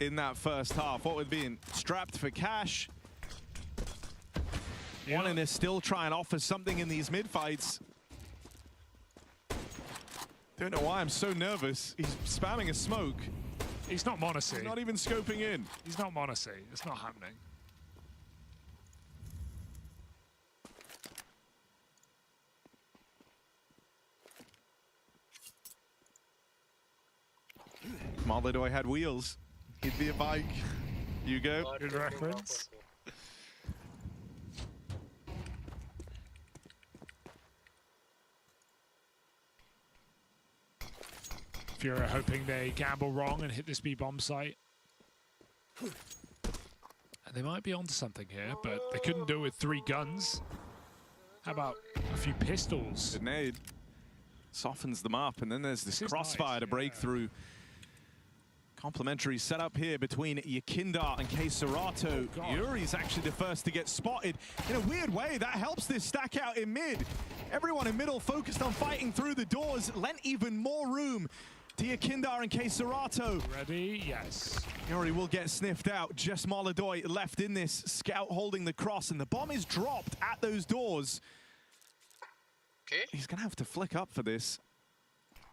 in that first half? What with being strapped for cash? Yeah. Wanting to still try and offer something in these mid-fights. Don't know why I'm so nervous. He's spamming a smoke. He's not Monacy. He's not even scoping in. He's not Monacy. It's not happening. Molodoi had wheels. He'd be a bike. You go. Good reference. Furia hoping they gamble wrong and hit this B bomb site. And they might be onto something here, but they couldn't do it with 3 guns. How about a few pistols? Good nade. Softens them up, and then there's this crossfire nice, to break through. Complimentary setup here between Yakindar and K-Serato. Yuri's actually the first to get spotted. In a weird way, that helps this stack out in mid. Everyone in middle focused on fighting through the doors, lent even more room to Yakindar and K-Serato. Ready? Yes. Yuri will get sniffed out. Just Molodoi left in this. Scout holding the cross, and the bomb is dropped at those doors. Okay. He's gonna have to flick up for this.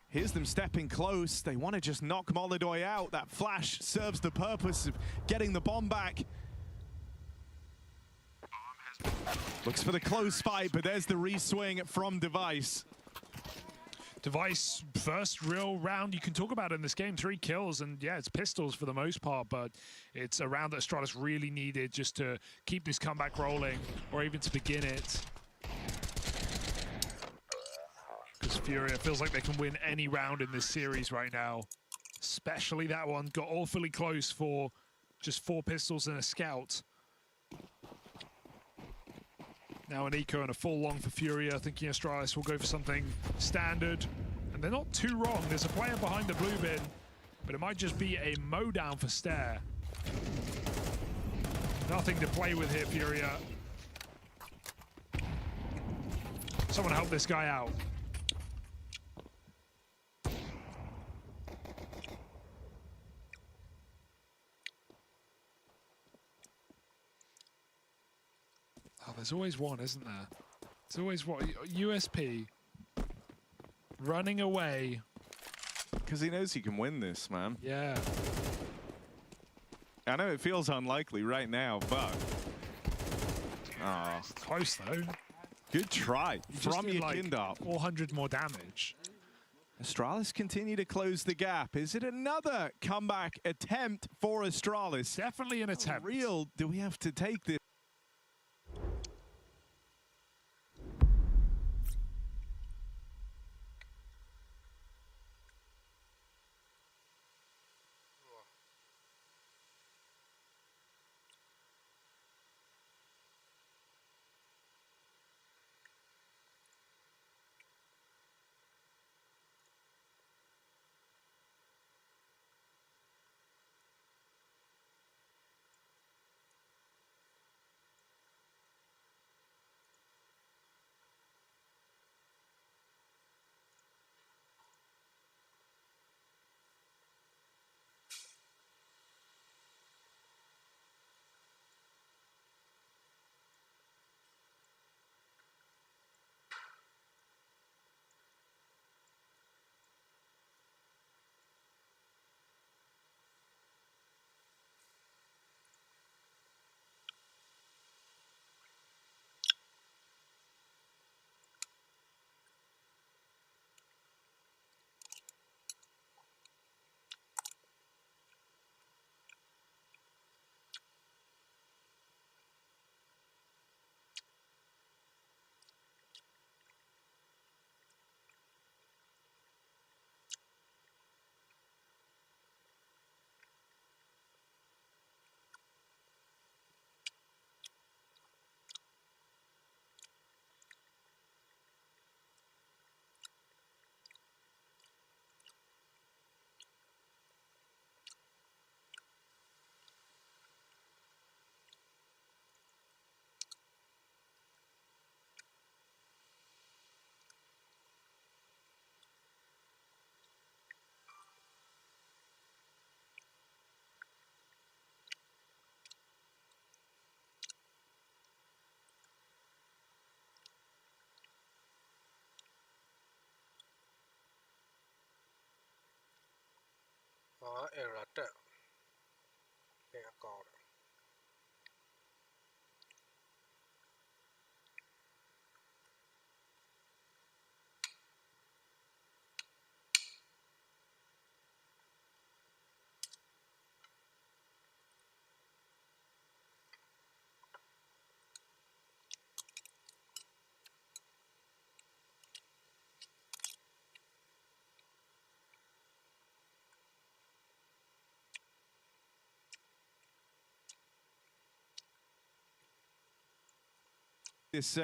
Here's them stepping close. They want to just knock Molodoi out. That flash serves the purpose of getting the bomb back. Looks for the close fight, but there's the re-swing from Device. Device, first real round you can talk about in this game. 3 kills, and yeah, it's pistols for the most part, but it's a round that Astralis really needed just to keep this comeback rolling, or even to begin it. Because Furia feels like they can win any round in this series right now. Especially that one. Got awfully close for just 4 pistols and a scout. Now an eco and a full long for Furia, thinking Astralis will go for something standard. And they're not too wrong. There's a player behind the blue bin, but it might just be a mow down for Stare. Nothing to play with here, Furia. Someone help this guy out. Oh, there's always one, isn't there? There's always one. USP running away. Because he knows he can win this, man. Yeah. I know it feels unlikely right now, but... Oh, Close, though. good try from Like Yakindar. 400 more damage. Astralis continue to close the gap. Is it another comeback attempt for Astralis? Definitely an attempt. For real, do we have to take this? error တက်ပြန်ကောင်းတယ် This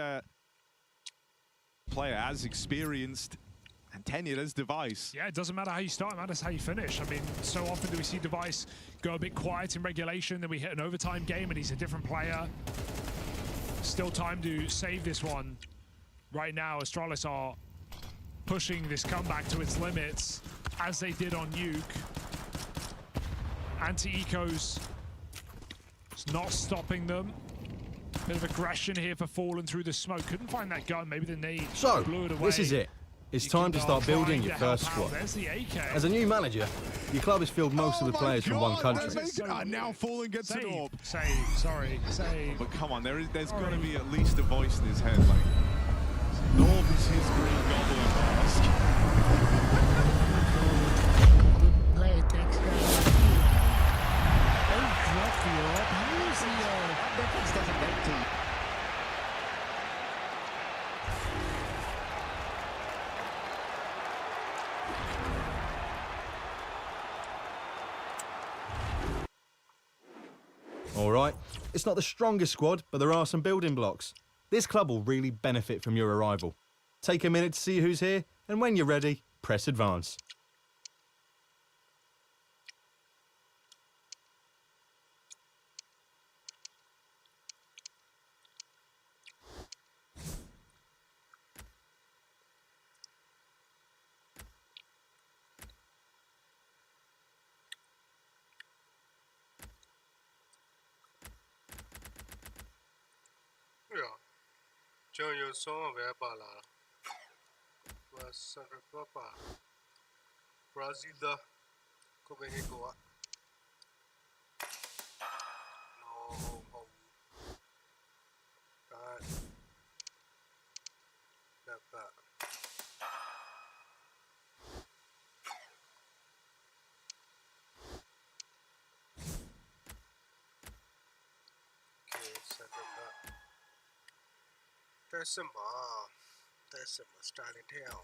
player as experienced and tenured as Device. Yeah, it doesn't matter how you start, it matters how you finish. I mean, so often do we see Device go a bit quiet in regulation, then we hit an overtime game and he's a different player. Still time to save this one. Right now, Astralis are pushing this comeback to its limits, as they did on Nuke. Anti-Ecos is not stopping them. Bit of aggression here for Fallen through the smoke. Couldn't find that gun. Maybe the nade blew it away. This is it. It's time to start building your first squad. There's the AK. As a new manager, your club has filled most of the players from one country. Now Fallen gets an AWP. Save. But come on, there's got to be at least a voice in his head. Like, AWP is his green goblin mask. Play it next guy. Don't drop the AWP. Use the difference doesn't make to. All right, it's not the strongest squad, but there are some building blocks. This club will really benefit from your arrival. Take a minute to see who's here, and when you're ready, press advance. John, your song of Epala was Sandra Papa Brazil, Copenhagen. No, God, that. Okay, Sandra Papa. That's a starting town.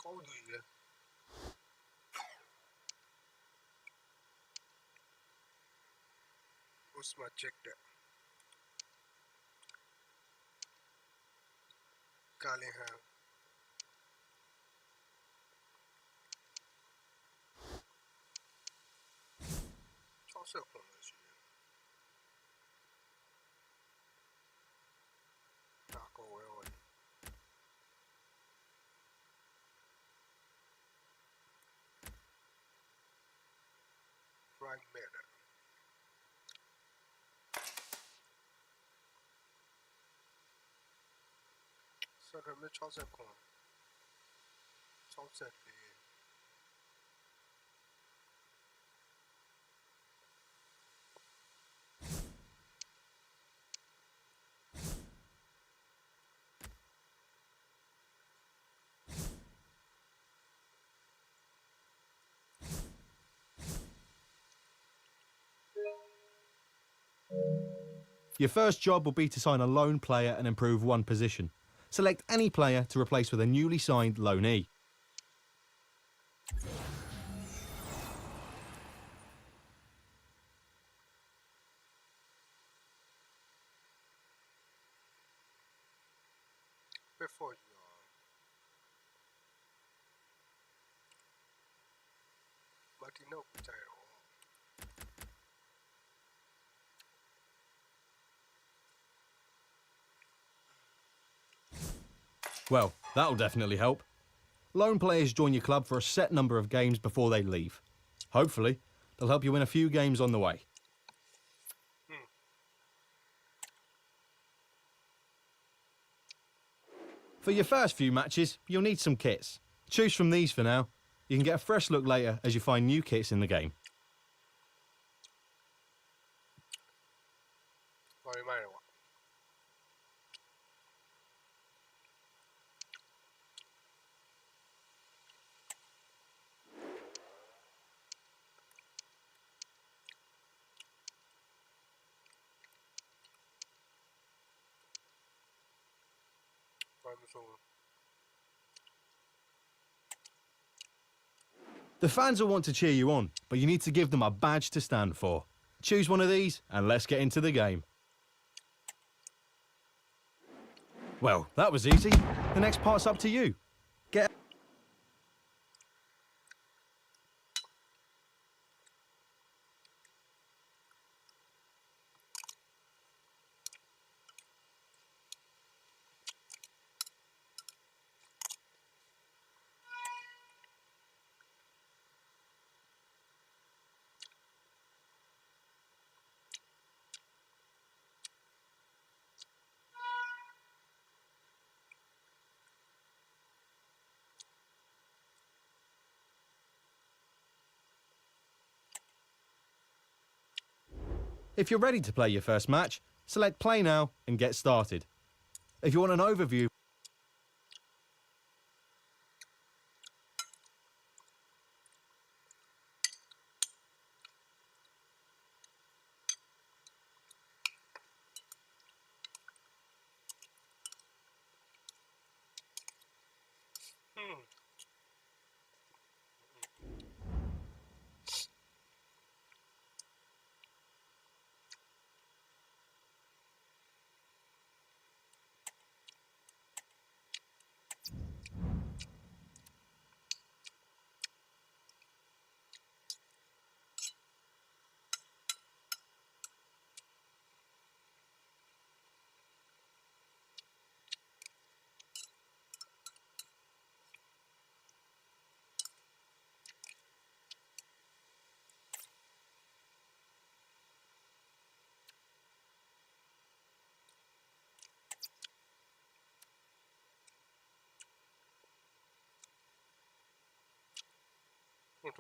Go do you? What's my check there? Callingham. Also promotion. Taco Railway. Frank Matter. So the Mitch also come. Sunset. Your first job will be to sign a lone player and improve one position. Select any player to replace with a newly signed loanee. Before you but you know potato. Well, that'll definitely help. Lone players join your club for a set number of games before they leave. Hopefully, they'll help you win a few games on the way. For your first few matches, you'll need some kits. Choose from these for now. You can get a fresh look later as you find new kits in the game. ဘာတွေမိုက်လဲကွာ The fans will want to cheer you on, but you need to give them a badge to stand for. Choose one of these and let's get into the game. Well, that was easy. The next part's up to you. Get If you're ready to play your first match, select play now and get started. If you want an overview,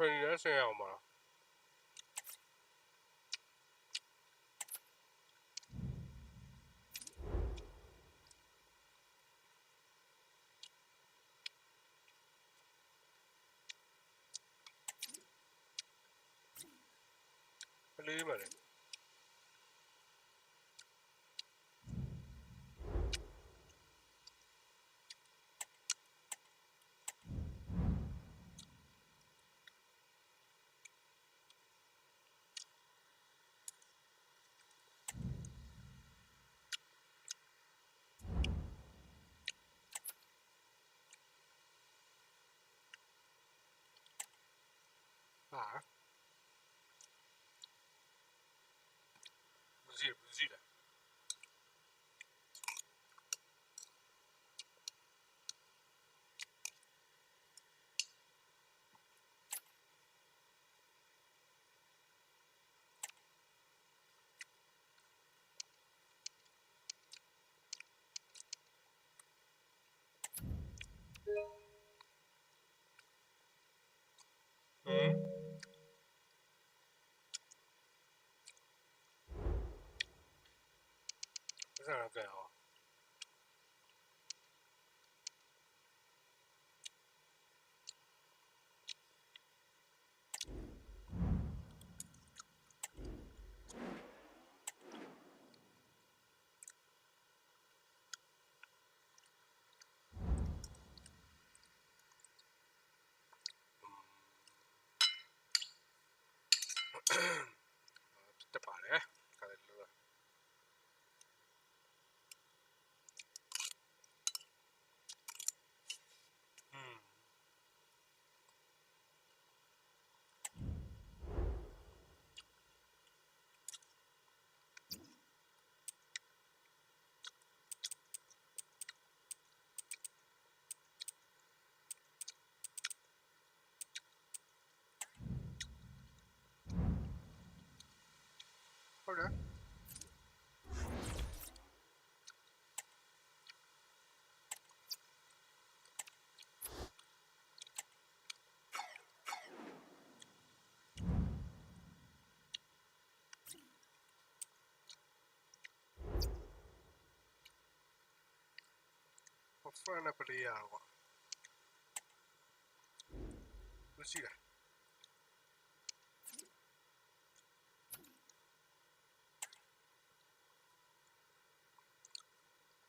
ထွင်နေတဲ့ဆင်ရအောင်ပါ လေးပါလေ Ah. Zile. Okay. Te pare, cadello. Okay. Fana player ကွာလူရှိတာ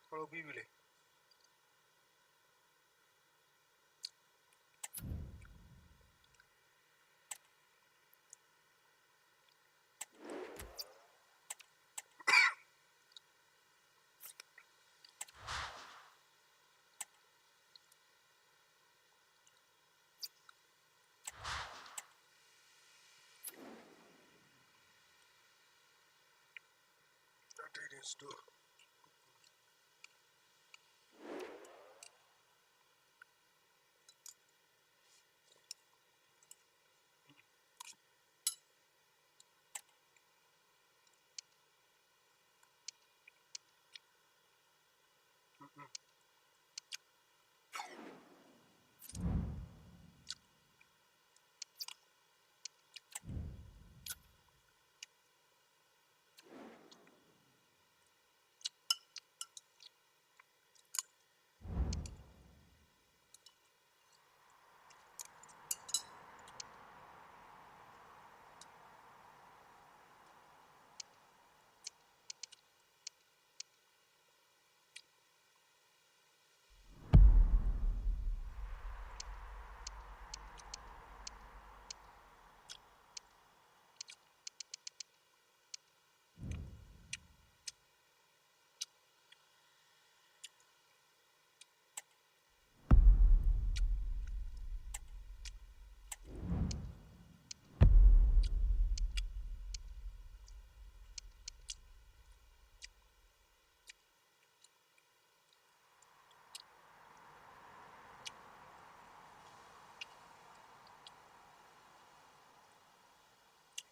ဘာလို့ပြီးပြီလဲ Store.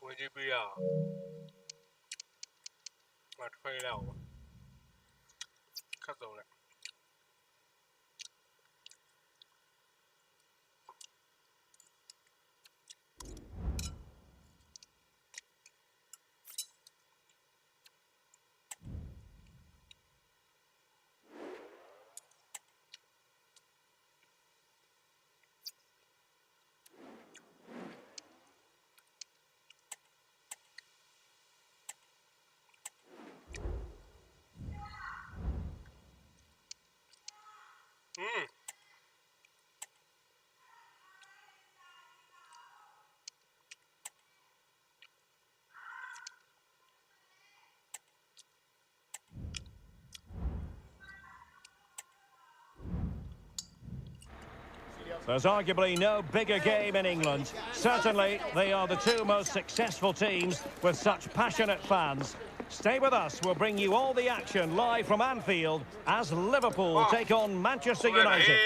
When you be out, my train out. Cut on it. There's arguably no bigger game in England. Certainly, they are the two most successful teams with such passionate fans. Stay with us, we'll bring you all the action live from Anfield as Liverpool take on Manchester United.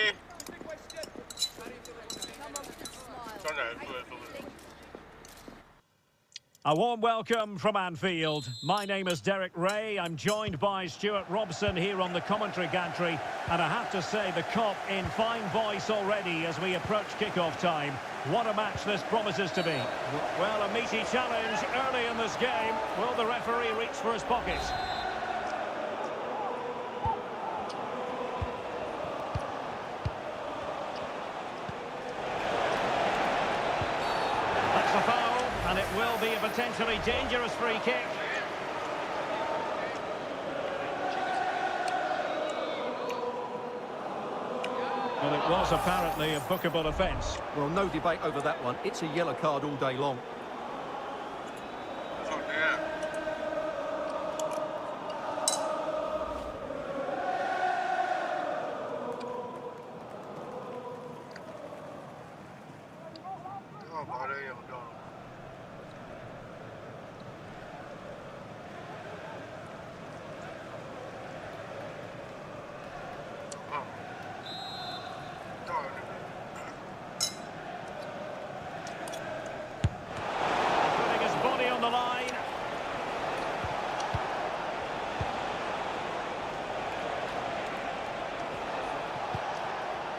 A warm welcome from Anfield. My name is Derek Ray. I'm joined by Stuart Robson here on the commentary gantry. And I have to say, the Kop in fine voice already as we approach kick-off time. What a match this promises to be. Well, a meaty challenge early in this game. Will the referee reach for his pockets? That's a foul, and it will be a potentially dangerous free kick. Well, it was apparently a bookable offence. Well, no debate over that one. It's a yellow card all day long.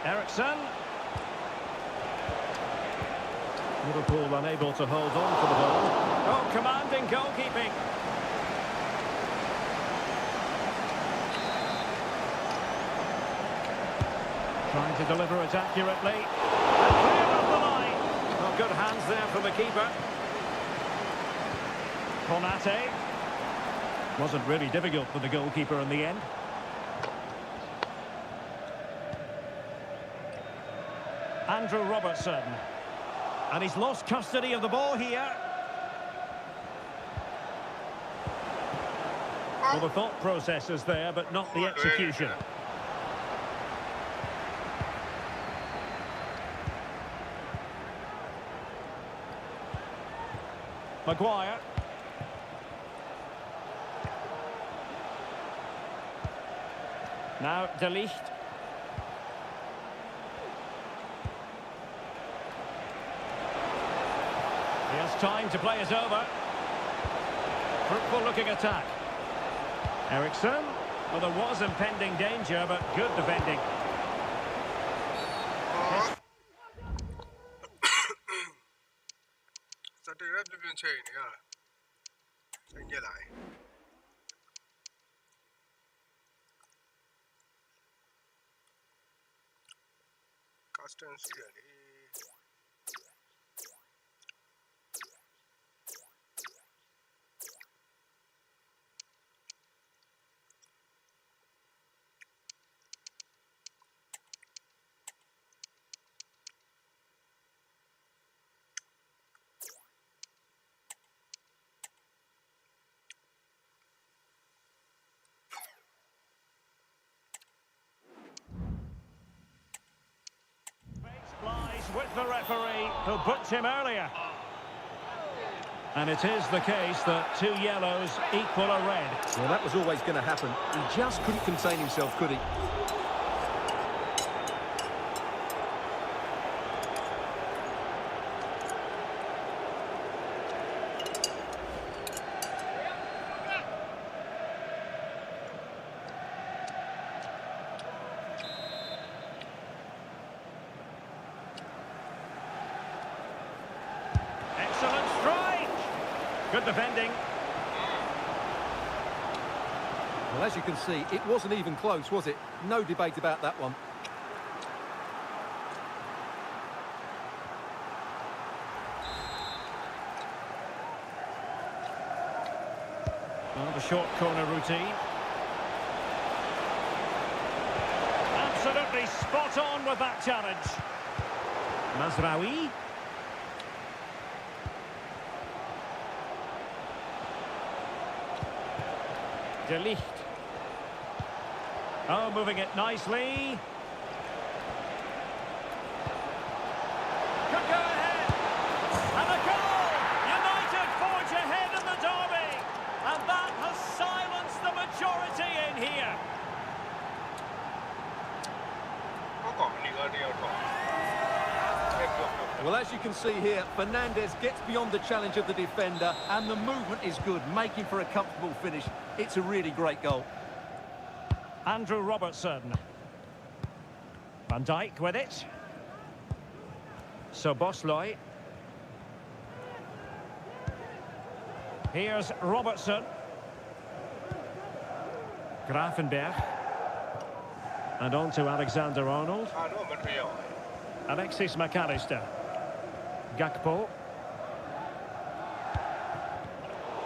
Eriksson. Liverpool unable to hold on to the ball. Oh, commanding goalkeeping. Trying to deliver it accurately. And clear off the line. Well, good hands there from the keeper. Konate. Wasn't really difficult for the goalkeeper in the end. Andrew Robertson. And he's lost custody of the ball here. Well, the thought process is there, but not the execution. Maguire. Now De Ligt. He has time to play it over. Fruitful looking attack. Eriksson. Well, there was impending danger, but good defending. With the referee who booked him earlier. And it is the case that 2 yellows equal a red. Well, that was always going to happen. He just couldn't contain himself, could he? Good defending. Well, as you can see, it wasn't even close, was it? No debate about that one. Well, the short corner routine. Absolutely spot on with that challenge. Mazraoui. De Ligt. Oh, moving it nicely. Could go ahead. And a goal! United forge ahead in the derby. And that has silenced the majority in here. Well, as you can see here, Fernandez gets beyond the challenge of the defender, and the movement is good, making for a comfortable finish. It's a really great goal. Andrew Robertson. Van Dijk with it. Szoboszlai. Here's Robertson. Gravenberch. And on to Alexander-Arnold. Alexis McAllister. Gakpo.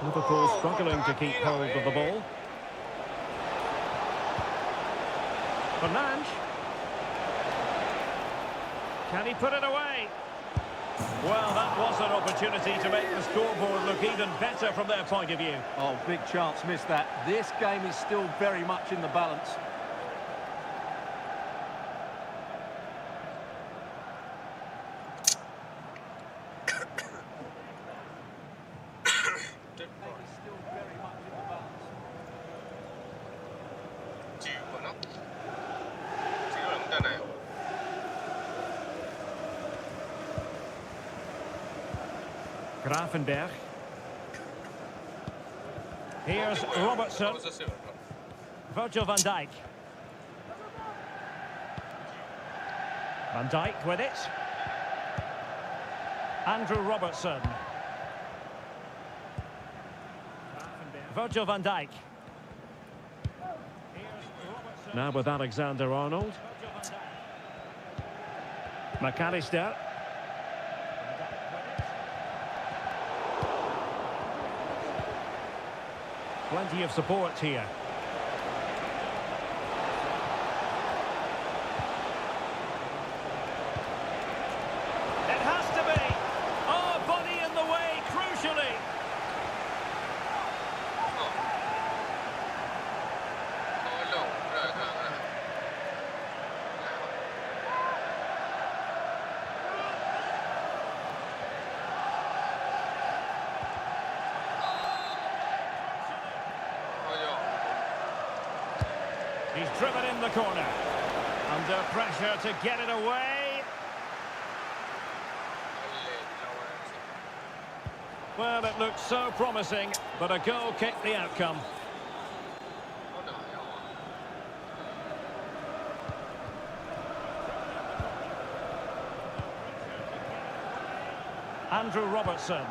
Liverpool struggling to keep hold of the ball. Fernandes. Can he put it away? Well, that was an opportunity to make the scoreboard look even better from their point of view. Oh, big chance, missed that. This game is still very much in the balance. Gravenberch. Here's Robertson. Virgil van Dijk. Van Dijk with it. Andrew Robertson. Virgil van Dijk. Now with Alexander-Arnold. McAllister. Plenty of support here. It has to be. Oh, body in the way, crucially. He's driven in the corner. Under pressure to get it away. Well, it looked so promising, but a goal kicked the outcome. Andrew Robertson.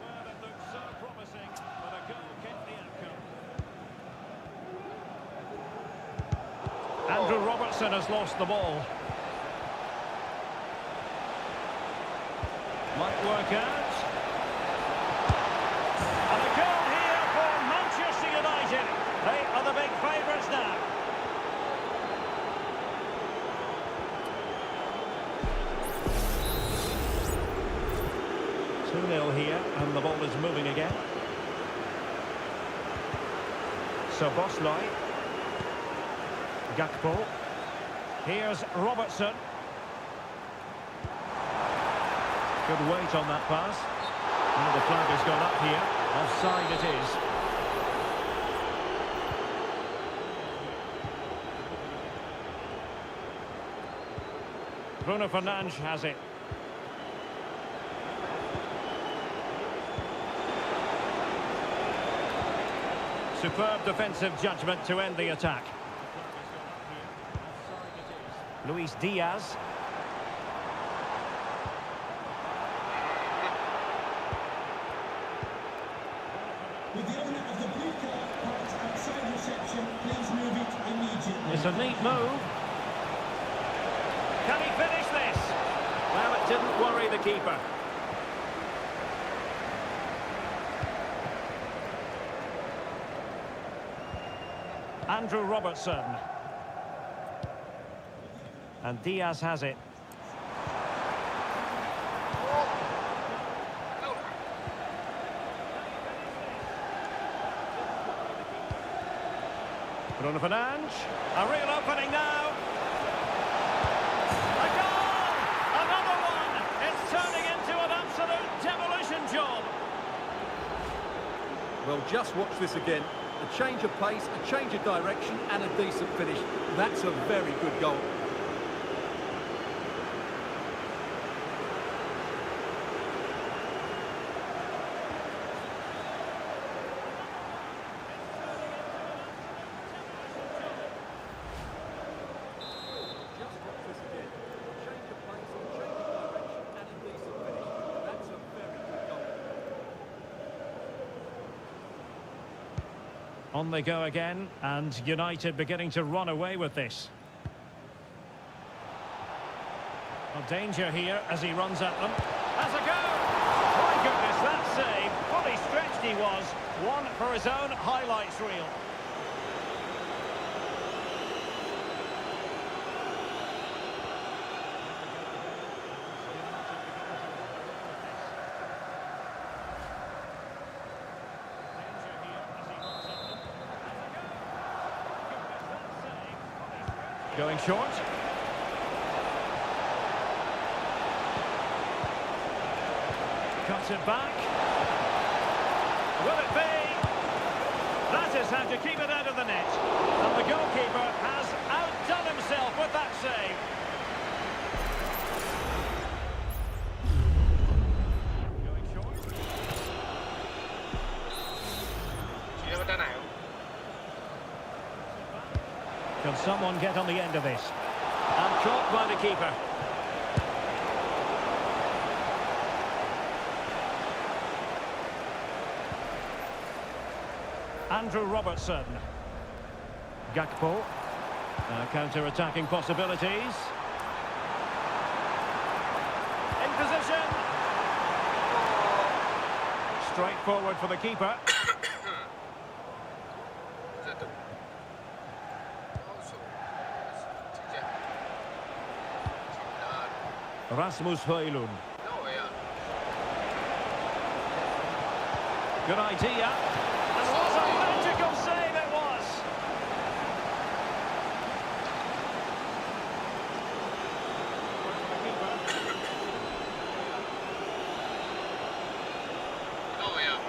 Well, it looked so promising, but a goal kicked the outcome. Andrew Robertson has lost the ball. Might work out. And a goal here for Manchester United. They are the big favourites now. Here, and the ball is moving again. Szoboszlai. Gakpo. Here's Robertson. Good weight on that pass. And the flag has gone up here. Offside it is. Bruno Fernandes has it. Superb defensive judgment to end the attack. Luis Diaz. With the owner of the blue car parked outside reception, please move it immediately. It's a neat move. Can he finish this? Well, it didn't worry the keeper. Andrew Robertson. And Diaz has it. Bruno Fernandes. A real opening now. A goal! Another one! It's turning into an absolute demolition job. Well, just watch this again. A change of pace, a change of direction, and a decent finish. That's a very good goal. Just watch this again. A change of pace, a change of direction, and a decent finish. That's a very good goal. On they go again, and United beginning to run away with this. Well, danger here as he runs at them. Has a go! My goodness, that save. Fully stretched he was. One for his own highlights reel. Going short. Cuts it back. Will it be? That is how to keep it out of the net. And the goalkeeper has outdone himself with that save. Going short. Can someone get on the end of this? And caught by the keeper. Andrew Robertson. Gakpo. Counter-attacking possibilities. In position. Straight forward for the keeper. Rasmus Højlund. Good idea. And what a magical save it was!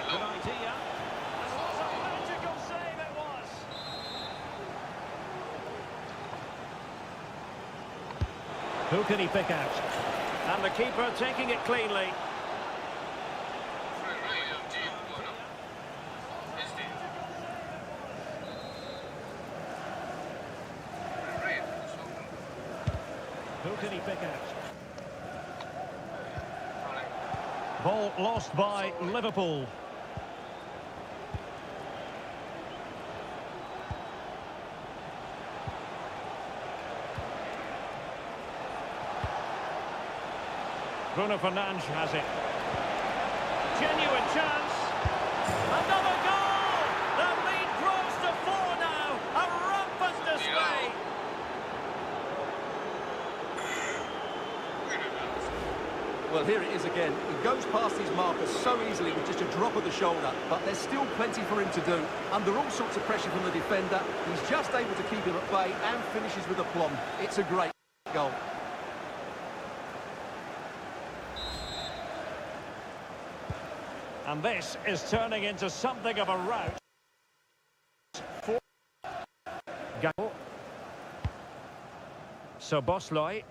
Good idea. And what a magical save it was! Who can he pick out? And the keeper taking it cleanly. Who can he pick out? Ball lost by Liverpool. Bruno Fernandes has it. Genuine chance. Another goal! The lead grows to 4 now. A rampant display. Well, here it is again. He goes past his marker so easily with just a drop of the shoulder, but there's still plenty for him to do. Under all sorts of pressure from the defender, he's just able to keep him at bay and finishes with aplomb. It's a great goal. And this is turning into something of a rout. For Gakpo. Szoboszlai.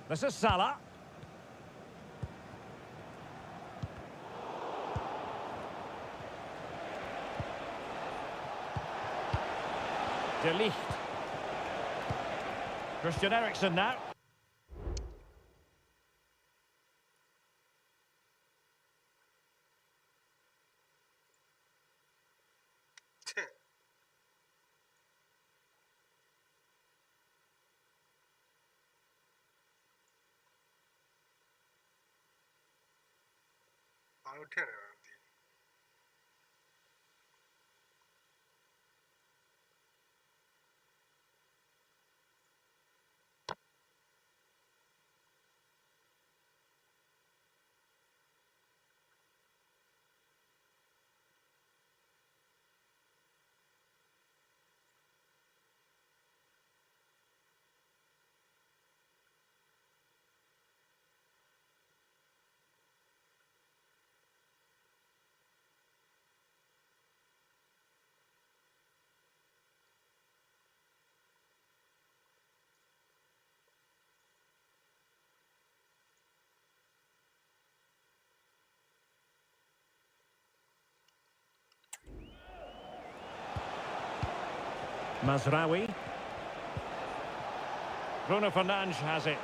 This is Salah. De Ligt. Christian Eriksen now. Mazraoui. Bruno Fernandes has it.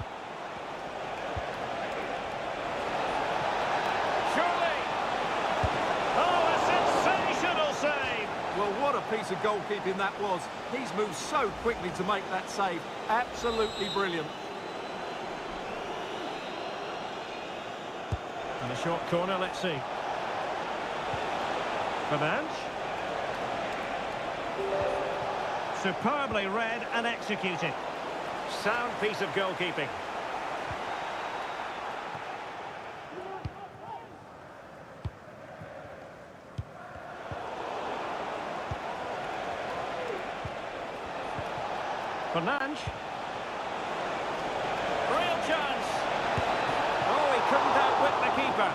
Surely! Oh, a sensational save! Well, what a piece of goalkeeping that was. He's moved so quickly to make that save. Absolutely brilliant. And a short corner, let's see. Fernandes. Superbly read and executed. Sound piece of goalkeeping. Fernandes. Real chance. Oh, he couldn't outwit the keeper.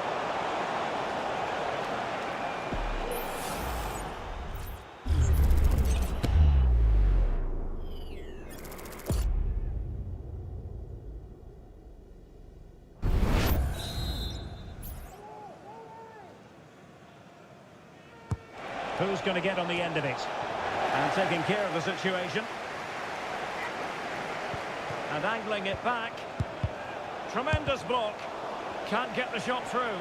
Who's going to get on the end of it? And taking care of the situation. And angling it back. Tremendous block. Can't get the shot through.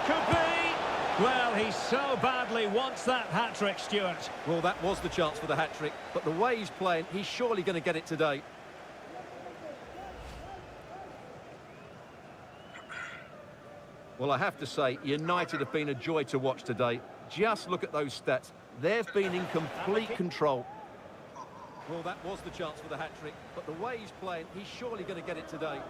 Could be. Well, he so badly wants that hat-trick, Stuart. Well, that was the chance for the hat-trick, but the way he's playing, he's surely going to get it today. Well, I have to say, United have been a joy to watch today. Just look at those stats. They've been in complete control. Well, that was the chance for the hat-trick, but the way he's playing, he's surely going to get it today.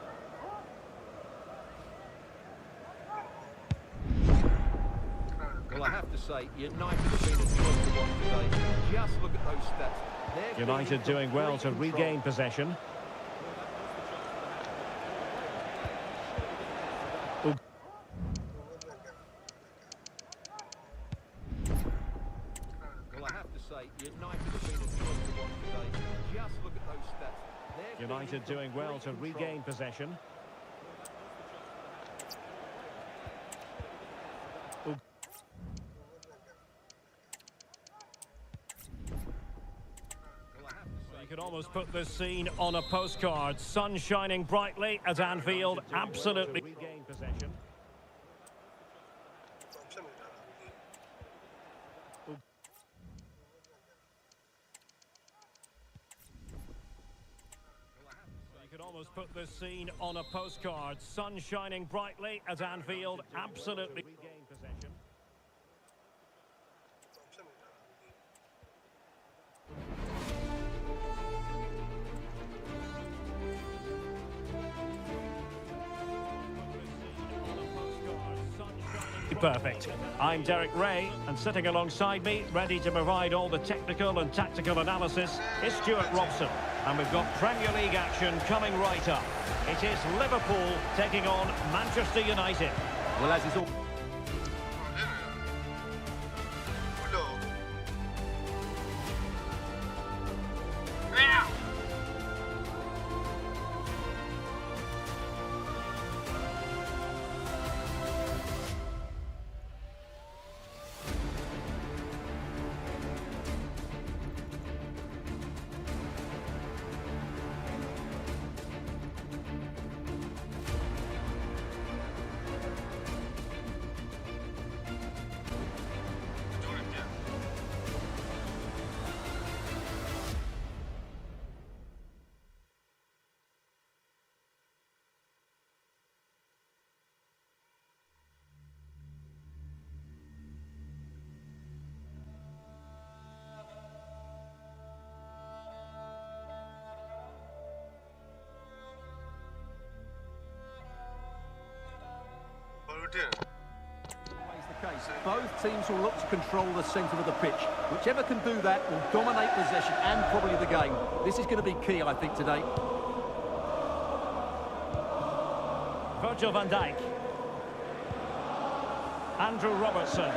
Well, I have to say, United have been a joy to watch today. Just look at those stats. They've United doing well to regain possession. United have been a joy to watch today. Just look at those stats. United doing well to regain possession. You could almost put this scene on a postcard. Sun shining brightly at Anfield. Absolutely regain possession. Almost put this scene on a postcard. Sun shining brightly at Anfield. Absolutely regain possession. Perfect. I'm Derek Ray, and sitting alongside me, ready to provide all the technical and tactical analysis, is Stuart Robson. And we've got Premier League action coming right up. It is Liverpool taking on Manchester United. Well, as is all... The case. Both teams will look to control the centre of the pitch. Whichever can do that will dominate possession and probably the game. This is going to be key, I think, today. Virgil van Dijk. Andrew Robertson.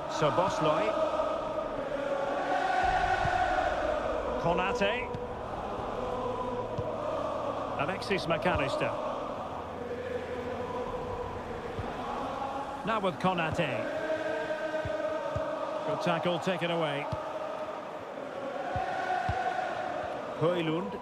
Szoboszlai. Konate. Alexis McAllister. Now with Konate. Good tackle taken away. Højlund.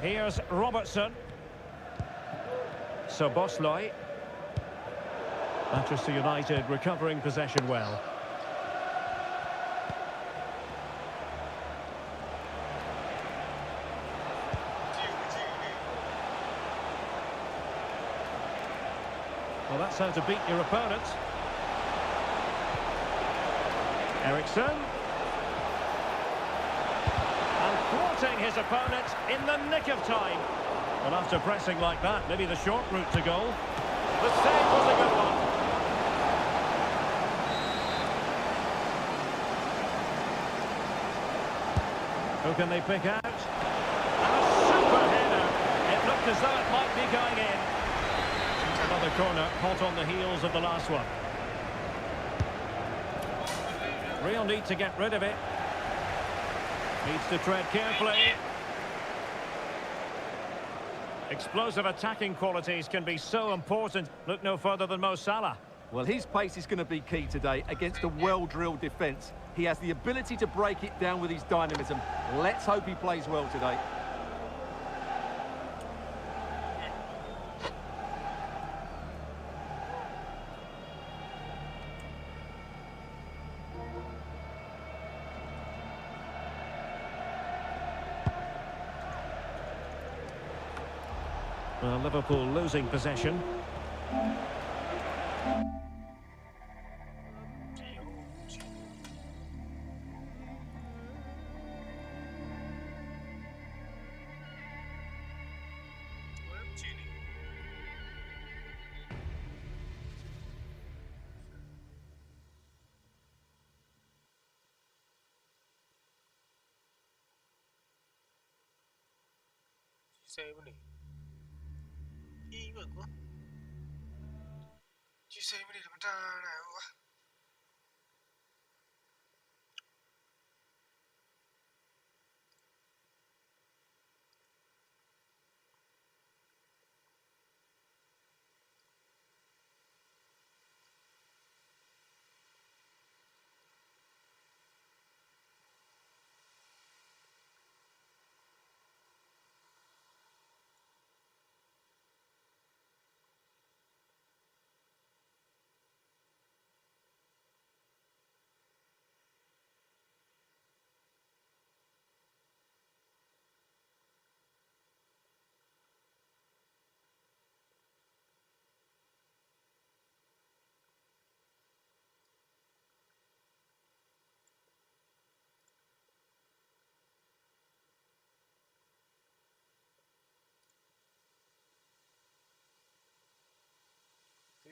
Here's Robertson. Szoboszlai. Manchester United recovering possession well. Well, that's how to beat your opponent. Ericsson. Thwarting his opponent in the nick of time. Well, after pressing like that, maybe the short route to goal. The save was a good one. Who can they pick out? And a super header. It looked as though it might be going in. Another corner hot on the heels of the last one. Real need to get rid of it. Needs to tread carefully. Explosive attacking qualities can be so important. Look no further than Mo Salah. Well, his pace is going to be key today against a well-drilled defence. He has the ability to break it down with his dynamism. Let's hope he plays well today. Well, Liverpool losing possession. Save me. Even go. You say we need to turn out.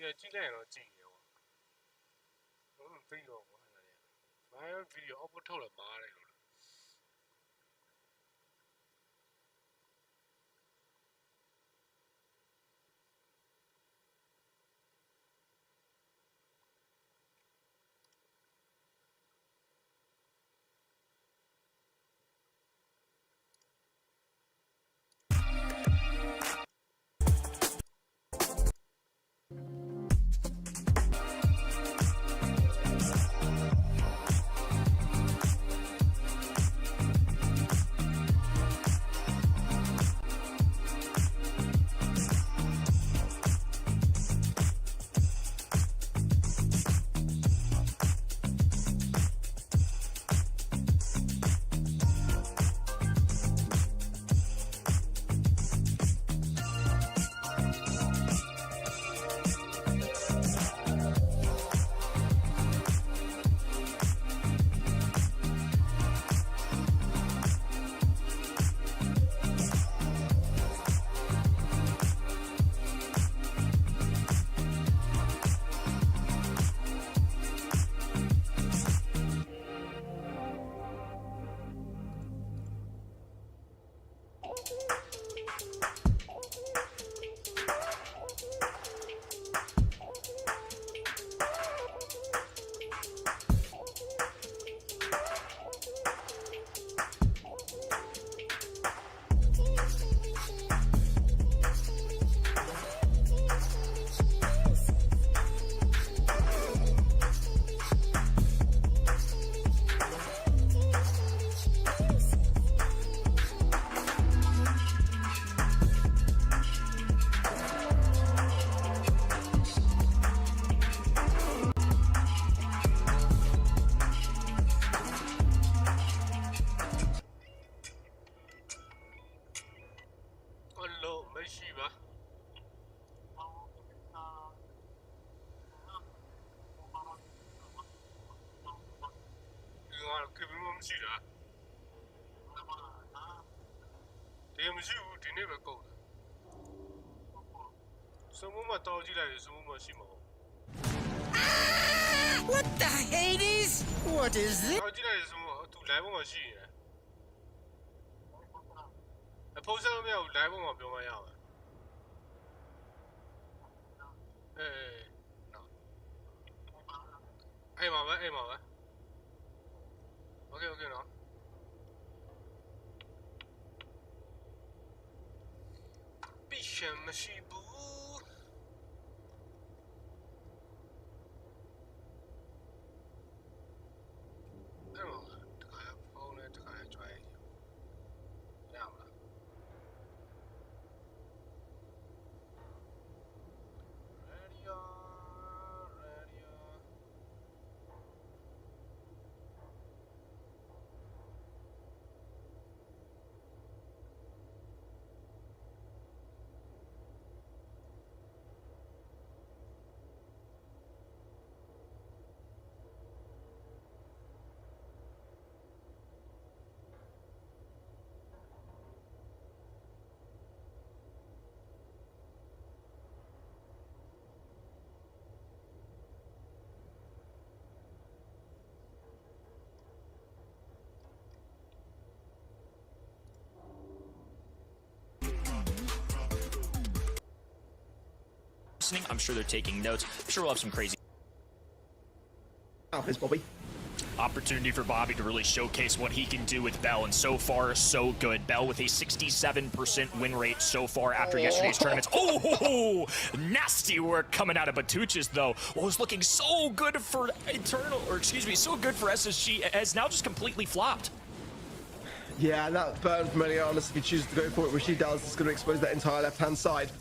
video ကြည့်နေရောဗီဒီယိုကွာဘာလဲဗီဒီယိုအောက်ထုတ်လာမားတယ်လို့ What the Hades? What is this? post လို့မရဘူး live ပေါ်မှာပြောမှရမယ်နော်အဲ့မှာပဲ okay နော်必选မရှိဘူးအဲ့တော့တခါဖုန်းနဲ့တခါကြွားရမလား radio I'm sure they're taking notes. I'm sure we'll have some crazy Bobby. opportunity for Bobby to really showcase what he can do with Bell, and so far, so good. Bell with a 67% win rate so far after yesterday's tournaments. Oh, nasty work coming out of Batuchas, though. What was looking so good for Eternal, or excuse me, so good for SSG, has now just completely flopped. Yeah, and that burn from Elianis, if he chooses to go for it, which he does, it's going to expose that entire left-hand side.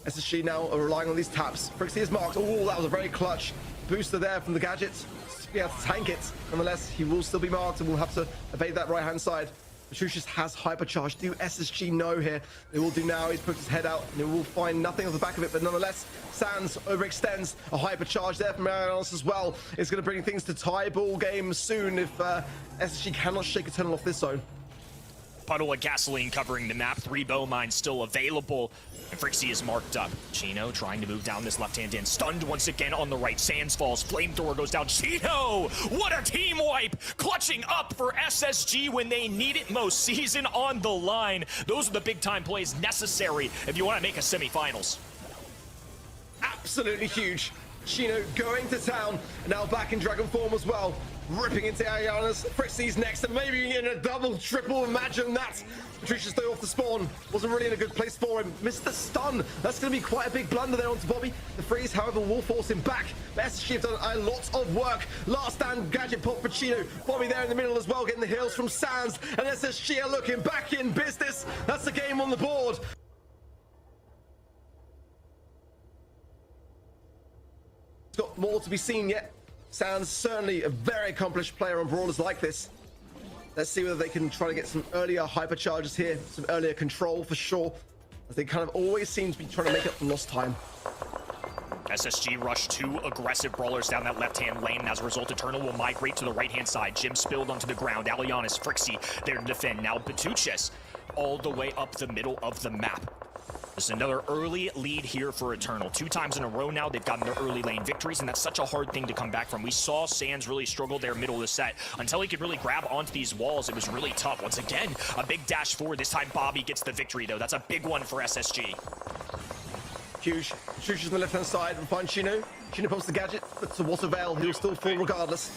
SSG now are relying on these taps. Frixie is marked. Oh, that was a very clutch booster there from the gadgets. Be able to tank it. Nonetheless, he will still be marked and will have to evade that right-hand side. Petrucius has hypercharge. Do SSG know here? They will do now. He's put his head out and he will find nothing off the back of it. But nonetheless, Sands overextends. A hypercharge there from Marianos as well. It's going to bring things to tie ball game soon if SSG cannot shake Eternal off this zone. Puddle of gasoline covering the map. 3 bow mines still available. And Frixie is marked up. Chino trying to move down this left-hand end. Stunned once again on the right. Sands falls. Flamethrower goes down. Chino! What a team wipe! Clutching up for SSG when they need it most. Season on the line. Those are the big-time plays necessary if you want to make a semifinals. Absolutely huge. Chino going to town. Now back in Dragon form as well. Ripping into Ariana's. Frixie's next, and maybe in a double, triple. Imagine that. Patricia's though off the spawn. Wasn't really in a good place for him. Missed the stun. That's going to be quite a big blunder there onto Bobby. The freeze, however, will force him back. But SSG have done a lot of work. Last stand gadget pop for Chino. Bobby there in the middle as well, getting the heals from Sands. And SSG are looking back in business. That's the game on the board. It's got more to be seen yet. Sands certainly a very accomplished player on brawlers like this. Let's see whether they can try to get some earlier hypercharges here, some earlier control for sure, as they kind of always seem to be trying to make up for lost time. SSG rushed 2 aggressive brawlers down that left-hand lane, and as a result, Eternal will migrate to the right-hand side. Jim spilled onto the ground. Alianis, Frixie there to defend. Now Batuchas all the way up the middle of the map. This is another early lead here for Eternal. 2 times in a row now, they've gotten their early lane victories, and that's such a hard thing to come back from. We saw Sands really struggle there middle of the set. Until he could really grab onto these walls, it was really tough. Once again, a big dash forward. This time, Bobby gets the victory, though. That's a big one for SSG. Huge. Shoosh's on the left-hand side. We'll find Chino. Chino pops the gadget, but to what avail? He'll still fall regardless.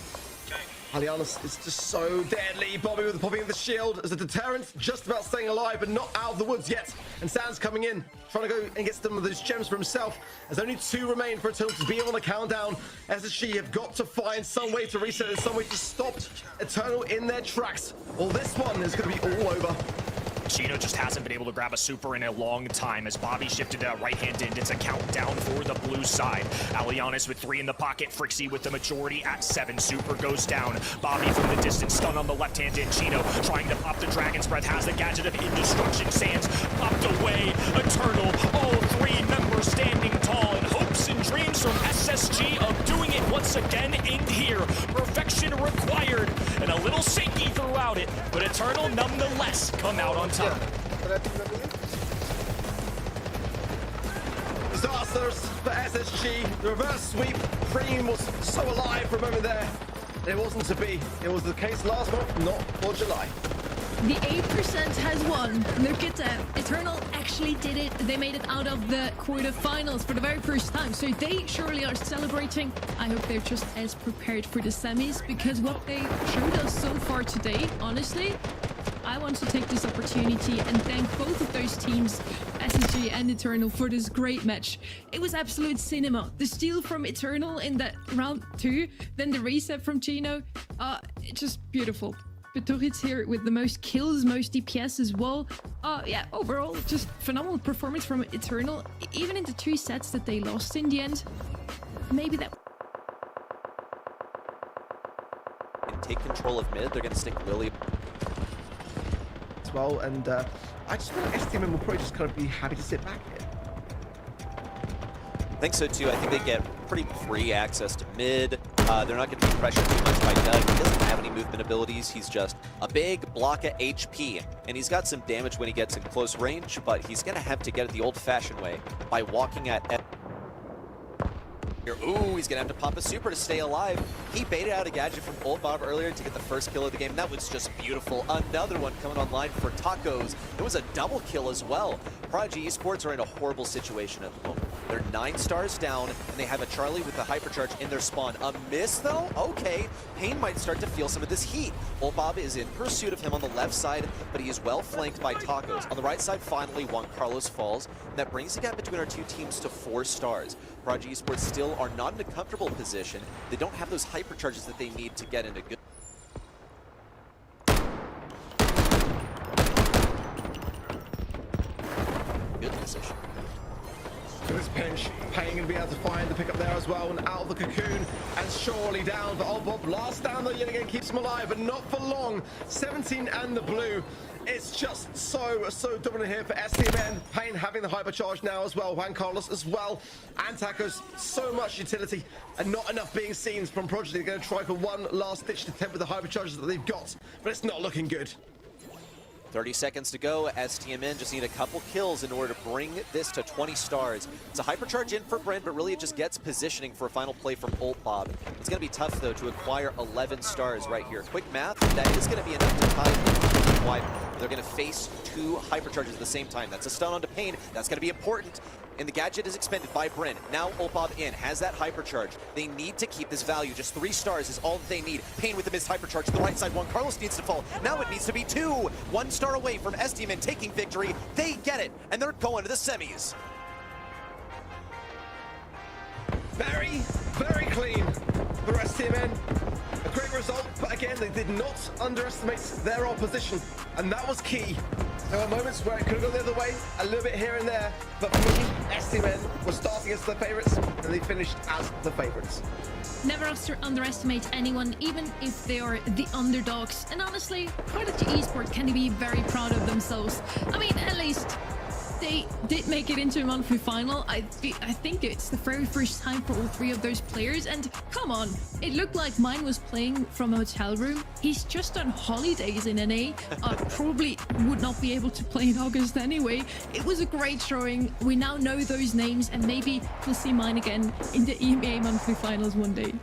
Alianis is just so deadly. Bobby with the popping of the shield as a deterrent, just about staying alive, but not out of the woods yet. And Sands coming in, trying to go and get some of those gems for himself. There's only 2 remain for Eternal to be on the countdown. SSG have got to find some way to reset it, some way to stop Eternal in their tracks. Well, this one is going to be all over. Chino just hasn't been able to grab a super in a long time as Bobby shifted to right-hand end. It's a countdown for the blue side. Alianis with 3 in the pocket. Frixie with the majority at 7. Super goes down. Bobby from the distance, stun on the left-hand end. Chino trying to pop the Dragon's Breath, has the gadget of Indestruction. Sands popped away. Eternal, all 3 members standing tall. And hopes and dreams from SSG of doing it once again in here. Perfection required. And a little shaky throughout it, but Eternal nonetheless come out on top. Disasters for SSG. The reverse sweep. Cream was so alive for a moment there. It wasn't to be. It was the case last month, not for July. The 8% has won. Look at that. Eternal actually did it. They made it out of the quarterfinals for the very first time. So they surely are celebrating. I hope they're just as prepared for the semis, because what they showed us so far today, honestly, I want to take this opportunity and thank both of those teams, SSG and Eternal, for this great match. It was absolute cinema. The steal from Eternal in that round 2, then the reset from Gino. Just beautiful. Batorit's here with the most kills, most DPS as well. Yeah, overall, just phenomenal performance from Eternal. Even in the 2 sets that they lost in the end, maybe that... And take control of mid, they're going to stick Lily as well, and I just feel like STMN will probably just kind of be happy to sit back here. I think so too. I think they get pretty free access to mid. They're not going to be pressured too much by Doug. He doesn't have any movement abilities. He's just a big block of HP, and he's got some damage when he gets in close range, but he's going to have to get it the old-fashioned way by walking at... Ooh, he's gonna have to pop a super to stay alive. He baited out a gadget from Old Bob earlier to get the first kill of the game. That was just beautiful. Another one coming online for Tacos. It was a double kill as well. Prodigy Esports are in a horrible situation at the moment. They're 9 stars down, and they have a Charlie with a hypercharge in their spawn. A miss, though? Okay. Pain might start to feel some of this heat. Old Bob is in pursuit of him on the left side, but he is well flanked by Tacos. On the right side, finally, Juan Carlos falls, and that brings the gap between our 2 teams to 4 stars. Prodigy Esports still are not in a comfortable position. They don't have those hypercharges that they need to get into good... Good position. So this pinch, Pain going to be able to find the pickup there as well, and out of the cocoon, and surely down, but Old Bob last down though yet again, keeps him alive, but not for long. 17 and the blue. It's just so dominant here for STMN. Pain having the hypercharge now as well. Juan Carlos as well. And Tacos, so much utility and not enough being seen from Prodigy. They're going to try for one last ditch attempt with the hypercharges that they've got, but it's not looking good. 30 seconds to go. STMN just need a couple kills in order to bring this to 20 stars. It's a hypercharge in for Brent, but really it just gets positioning for a final play from Old Bob. It's going to be tough, though, to acquire 11 stars right here. Quick math, that is going to be enough to tie wide. They're going to face 2 hypercharges at the same time. That's a stun onto Pain. That's going to be important. And the gadget is expended by Brent. Now Old Bob in, has that hypercharge. They need to keep this value. Just 3 stars is all that they need. Pain with the missed hypercharge to the right side. Juan Carlos needs to fall. Now it needs to be 2. 1 star away from STMN taking victory. They get it, and they're going to the semis. Very, very clean for STMN. A great result, but again, they did not underestimate their opposition, and that was key. There were moments where it could have gone the other way, a little bit here and there, but for me, STMN was starting as the favorites, and they finished as the favorites. Never underestimate anyone, even if they are the underdogs. And honestly, Prodigy Esports can be very proud of themselves. I mean, at least they did make it into a monthly final. I think it's the very first time for all 3 of those players. And come on, it looked like mine was playing from a hotel room. He's just on holidays in NA. Probably would not be able to play in August anyway. It was a great showing. We now know those names, and maybe we'll see mine again in the EMEA monthly finals one day.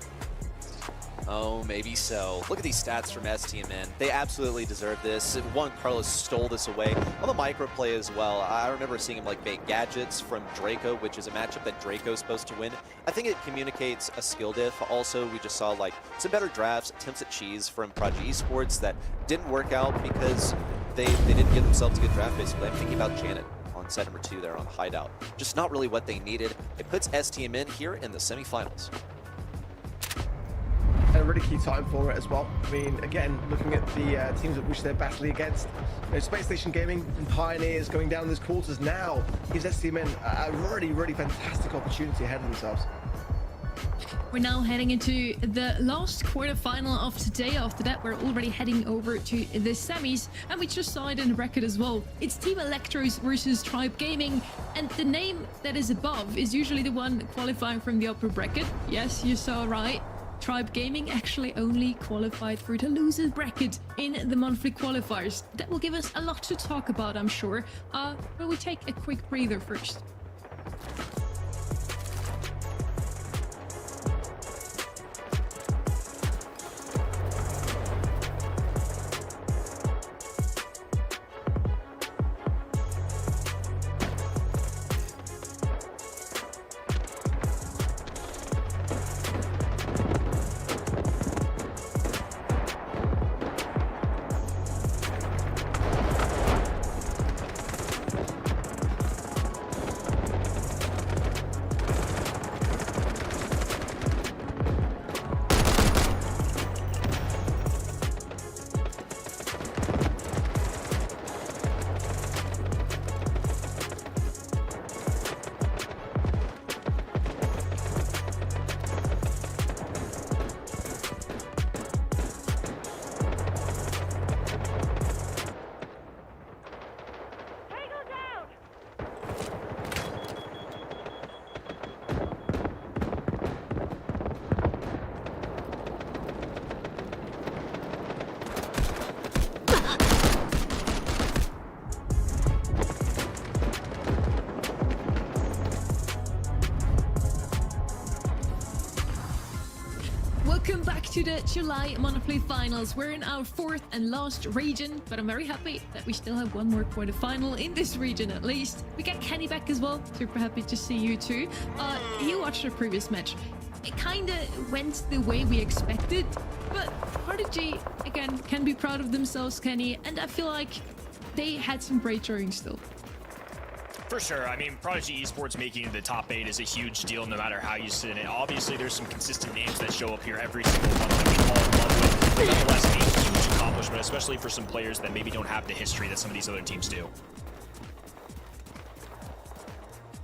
Oh, maybe so. Look at these stats from STMN. They absolutely deserve this. Juan Carlos stole this away on the micro play as well. I remember seeing him like bait gadgets from Draco, which is a matchup that Draco's supposed to win. I think it communicates a skill diff. Also, we just saw like some better drafts, attempts at cheese from Prodigy Esports that didn't work out because they didn't give themselves a good draft, basically. I'm thinking about Janet on set number 2 there on Hideout. Just not really what they needed. It puts STMN here in the semifinals. And a really key time for it as well. I mean, again, looking at the teams at which they're battling against, you know, Space Station Gaming and Pioneers going down those quarters now gives STMN a really fantastic opportunity ahead of themselves. We're now heading into the last quarterfinal of today. After that, we're already heading over to the semis, and we just saw it in the bracket as well. It's Team Electros versus Tribe Gaming, and the name that is above is usually the one qualifying from the upper bracket. Yes, you saw right. Tribe Gaming actually only qualified for the losers bracket in the monthly qualifiers. That will give us a lot to talk about, I'm sure. But we take a quick breather first. Welcome back to the July Monopoly Finals. We're in our fourth and last region, but I'm very happy that we still have one more quarterfinal in this region at least. We got Kenny back as well. Super happy to see you too. You watched our previous match. It kind of went the way we expected, but Prodigy, again, can be proud of themselves, Kenny, and I feel like they had some great drawing still. For sure. I mean, Prodigy Esports making the top 8 is a huge deal no matter how you sit in it. Obviously, there's some consistent names that show up here every single month that we all love with. But nonetheless, a huge accomplishment, especially for some players that maybe don't have the history that some of these other teams do.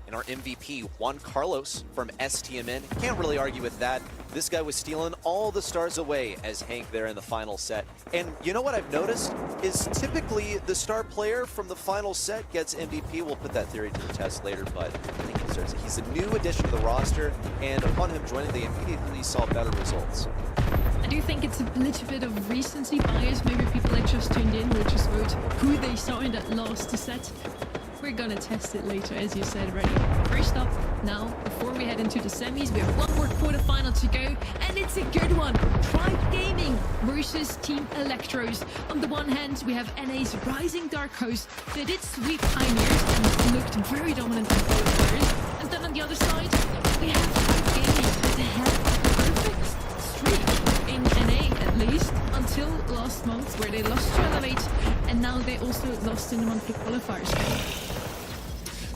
And our MVP, Juan Carlos from STMN. Can't really argue with that. This guy was stealing all the stars away as Hank there in the final set. And you know what I've noticed is typically the star player from the final set gets MVP. We'll put that theory to the test later, but I think he's a new addition to the roster, and upon him joining, they immediately saw better results. I do think it's a little bit of recency bias. Maybe people that just tuned in will just vote who they saw in that last set. We're gonna test it later, as you said already. First up, now, before we head into the semis, we have one more quarterfinal to go, and it's a good one. Tribe Gaming versus Team Electros. On the one hand, we have NA's Rising Dark Host. They did sweep Pioneers and looked very dominant on both players. And then on the other side, we have Tribe Gaming that had a perfect streak in NA, at least, until last month, where they lost to Elevate, and now they also lost in the monthly qualifiers.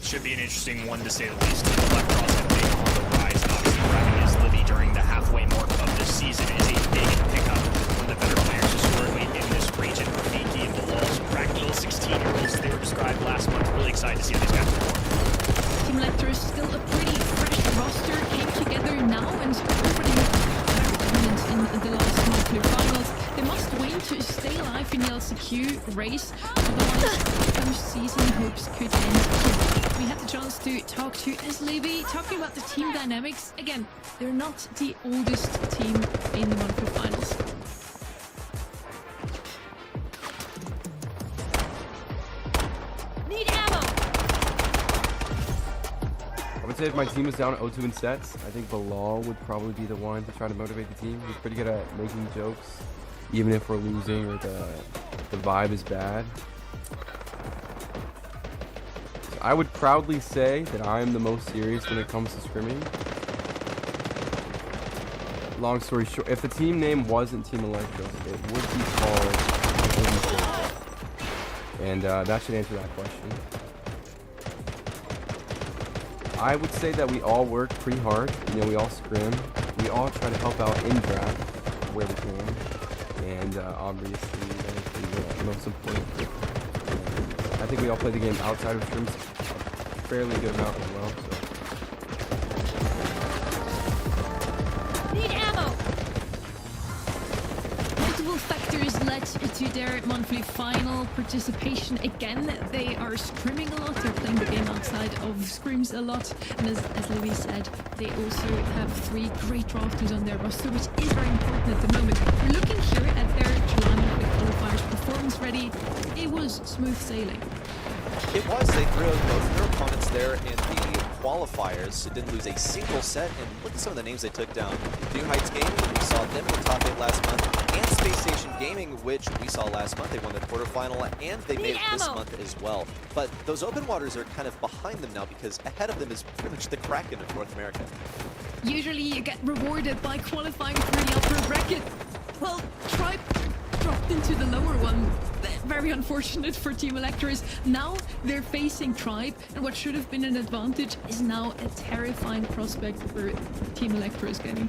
Should be an interesting one to say the least. Team Electros have been on the rise, and obviously grabbing his Livy during the halfway mark of the season is a big pickup for the better players historically in this region. Rafiki and Bilal, some crack little 16-year-olds they were described last month. Really excited to see how these guys perform. Team Electros still a pretty fresh roster, came together now and already very dominant in the last monthly finals. They must win to stay alive in the LCQ race, otherwise post-season hopes could end. We had the chance to talk to Levy, talking about the team dynamics. Again, they're not the oldest team in the monthly finals. Need ammo! I would say if my team was down 0-2 in sets, I think Bilal would probably be the one to try to motivate the team. He's pretty good at making jokes, even if we're losing or the vibe is bad. I would proudly say that I am the most serious when it comes to scrimming. Long story short, if the team name wasn't Team Electros, it would be called and that should answer that question. I would say that we all work pretty hard. You know, we all scrim. We all try to help out in draft where we can. And obviously, that is the most important thing. I think we all play the game outside of scrims a fairly good amount as well. So. Need ammo! Multiple factors led to their monthly final participation again. They are scrimming a lot, they're playing the game outside of scrims a lot. And as Louis said, they also have 3 great drafters on their roster, which is very important at the moment. We're looking here at their July Monthly qualifiers performance ready. It was smooth sailing. It was. They threw out both their opponents there in the qualifiers. It didn't lose a single set. And look at some of the names they took down. New Heights Gaming, we saw them in the top 8 last month. And Space Station Gaming, which we saw last month. They won the quarterfinal, and they made it this month as well. But those open waters are kind of behind them now, because ahead of them is pretty much the Kraken of North America. Usually you get rewarded by qualifying for the upper bracket. Well, Tribe dropped into the lower one. Very unfortunate for Team Electros. Now they're facing Tribe, and what should have been an advantage is now a terrifying prospect for Team Electros getting.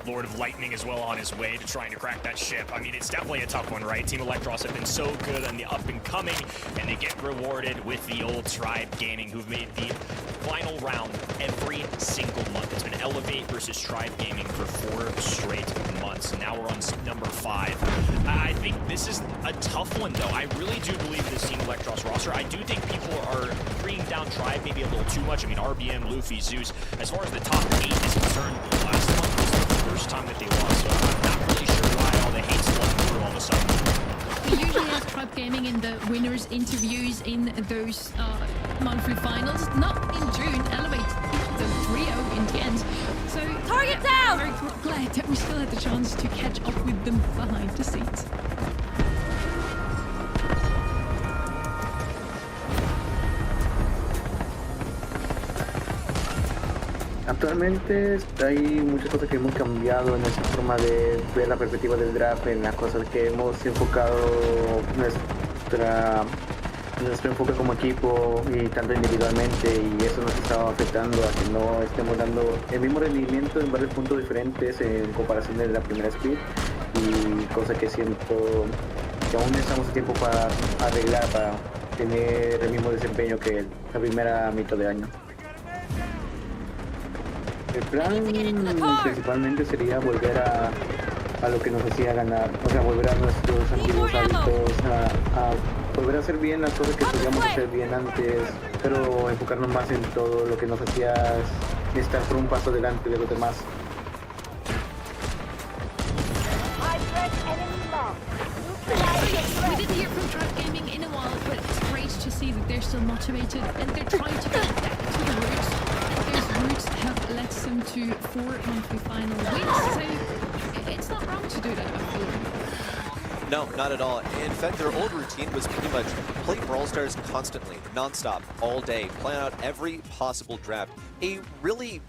Lord of Lightning as well on his way to trying to crack that ship. I mean, it's definitely a tough one, right? Team Electros have been so good on the up and coming, and they get rewarded with the old Tribe Gaming, who've made the final round every single month. It's been Elevate versus Tribe Gaming for 4 straight months. Now we're on number 5. I think this is a tough one, though. I really do believe this Team Electros roster. I do think people are bringing down Tribe maybe a little too much. I mean, RBM, Luffy, Zeus. As far as the top 8 is concerned, last month was the first time that they lost, so I'm not really sure why all the hate's flowing through all of a sudden. We usually have Tribe Gaming in the winners' interviews in those monthly finals. Not in June. Elevate the 3-0 in the end. So target down! I'm very glad that we still had the chance to catch up with them behind the scenes. Actualmente hay muchas cosas que hemos cambiado en nuestra forma de ver la perspectiva del draft, en las cosas que hemos enfocado nuestro enfoque como equipo y tanto individualmente, y eso nos está afectando a que no estemos dando el mismo rendimiento en varios puntos diferentes en comparación de la primera split, y cosa que siento que aún necesitamos tiempo para arreglar, para tener el mismo desempeño que la primera mitad de año. El plan principalmente sería volver a lo que nos hacía ganar, o sea, volver a nuestros antiguos hábitos, a volver a hacer bien las cosas que podíamos hacer bien antes, pero enfocarnos más en todo lo que nos hacía estar por un paso adelante de los demás. We didn't hear from Tribe Gaming in a while, but it's great to see that they're still motivated and they're trying to get back to the roots. And those roots have led them to 4 monthly final wins, so it's not wrong to do that, I feel. No, not at all. In fact, their old routine was pretty much play Brawl Stars constantly, non-stop, all day, plan out every possible draft. A really,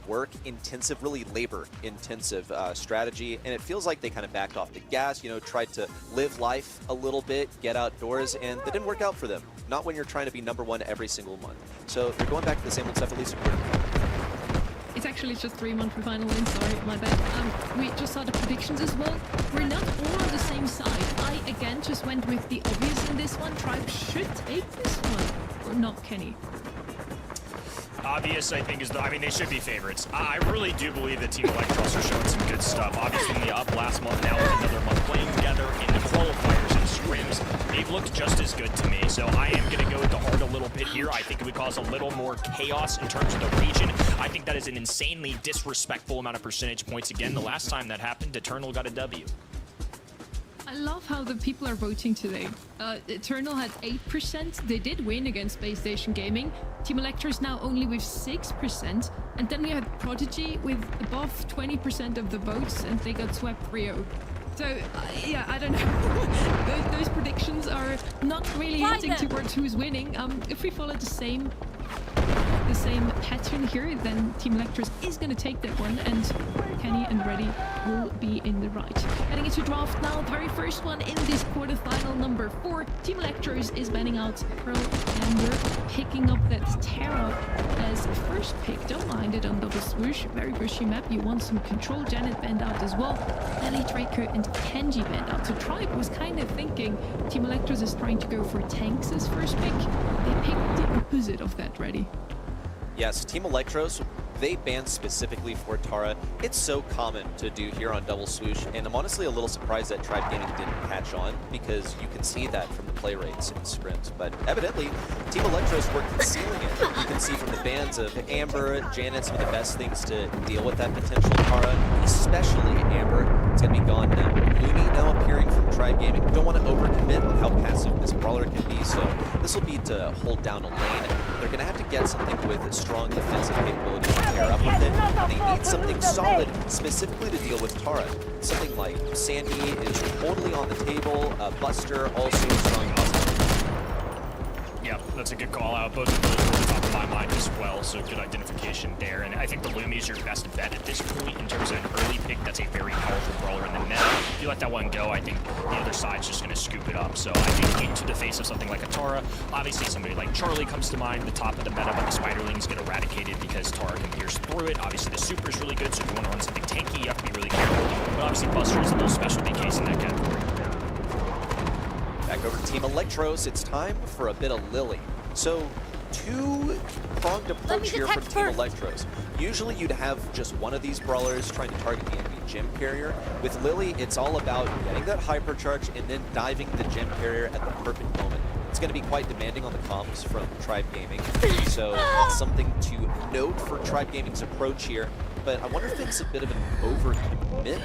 work-intensive, really labor-intensive strategy, and it feels like they kind of backed off the gas, tried to live life a little bit, get outdoors, and that didn't work out for them. Not when you're trying to be #1 every single month. So they're going back to the same old stuff, at least according to me. It's actually just 3 monthly final wins, sorry, my bad. We just saw the predictions as well. We're not all on the same side. I, again, just went with the obvious in this one. Tribe should take this one. Or not, Kenny? Obvious, I think, they should be favorites. I really do believe that Team Electros are showing some good stuff. Obviously, in the up last month, now another month playing together in the qualifiers and scrims. They've looked just as good to me, so I am going to go with the heart a little bit here. I think it would cause a little more chaos in terms of the region. I think that is an insanely disrespectful amount of percentage points. Again, the last time that happened, Eternal got a W. I love how the people are voting today. Eternal had 8%. They did win against Space Station Gaming. Team Electro is now only with 6%. And then we had Prodigy with above 20% of the votes, and they got swept 3-0. So, yeah, I don't know. those predictions are not really hinting towards who's winning. If we follow the same pattern here, then Team Electros is going to take that one, and Kenny and Reddy will be in the right. Heading into draft now, the very first one in this quarterfinal, number 4. Team Electros is banning out Pearl, and we're picking up that Terra as first pick. Don't mind it on Double Swoosh, very bushy map. You want some control. Janet banned out as well. Ellie Draker and Kenji banned out. So Tribe was kind of thinking Team Electros is trying to go for tanks as first pick. They picked the opposite of that, Reddy. Yes, Team Electros, they banned specifically for Tara. It's so common to do here on Double Swoosh, and I'm honestly a little surprised that Tribe Gaming didn't catch on, because you can see that from the play rates in scrims. But evidently, Team Electros were concealing it. You can see from the bans of Amber, Janet, some of the best things to deal with that potential Tara, especially Amber. It's going to be gone now. Lumi now appearing from Tribe Gaming. Don't want to overcommit on how passive this brawler can be, so this will be to hold down a lane. They're going to have to get something with a strong defensive capability to pair up with it. They need something solid, specifically to deal with Tara. Something like Sandy is totally on the table. Buster also a strong puzzle. Yeah, that's a good call out. Both of those were on top of my mind as well, so good identification there. And I think the Lumi is your best bet at this point in terms of an early pick. That's a very powerful brawler in the meta. If you let that one go, I think the other side's just going to scoop it up. So I think into the face of something like a Tara, obviously somebody like Charlie comes to mind, the top of the meta, but the Spiderlings get eradicated because Tara can pierce through it. Obviously the super is really good, so if you want to run something tanky, you have to be really careful. But obviously Buster is a little specialty case in that category. Back over to Team Electros, it's time for a bit of Lily. So, two-pronged approach here from Team Electros. Usually you'd have just one of these brawlers trying to target the enemy gem carrier. With Lily, it's all about getting that hypercharge and then diving the gem carrier at the perfect moment. It's going to be quite demanding on the comms from Tribe Gaming, so it's something to note for Tribe Gaming's approach here. But I wonder if it's a bit of an overcommitment.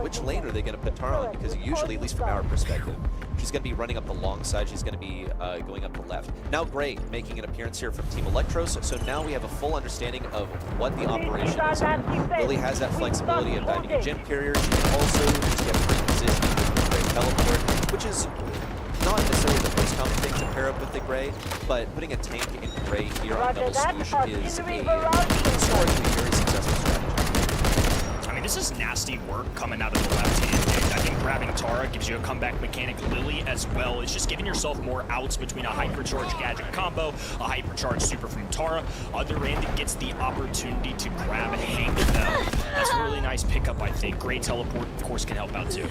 Which lane are they going to put Tara on? Because usually, at least from our perspective, She's going to be running up the long side. She's going to be going up the left. Now Gray making an appearance here from Team Electros. So now we have a full understanding of what the operation is. Lily has that flexibility of diving a gem carrier. She can also get free positioning with the Gray teleport, which is not necessarily the most common thing to pair up with the Gray, but putting a tank in Gray here on double swoosh is historically a very successful strategy. I mean, this is nasty work coming out of the left hand. I think grabbing Tara gives you a comeback mechanic. Lily as well is just giving yourself more outs between a hypercharged gadget combo, a hypercharged super from Tara. Other end, it gets the opportunity to grab Hank though. That's a really nice pickup, I think. Great teleport, of course, can help out too.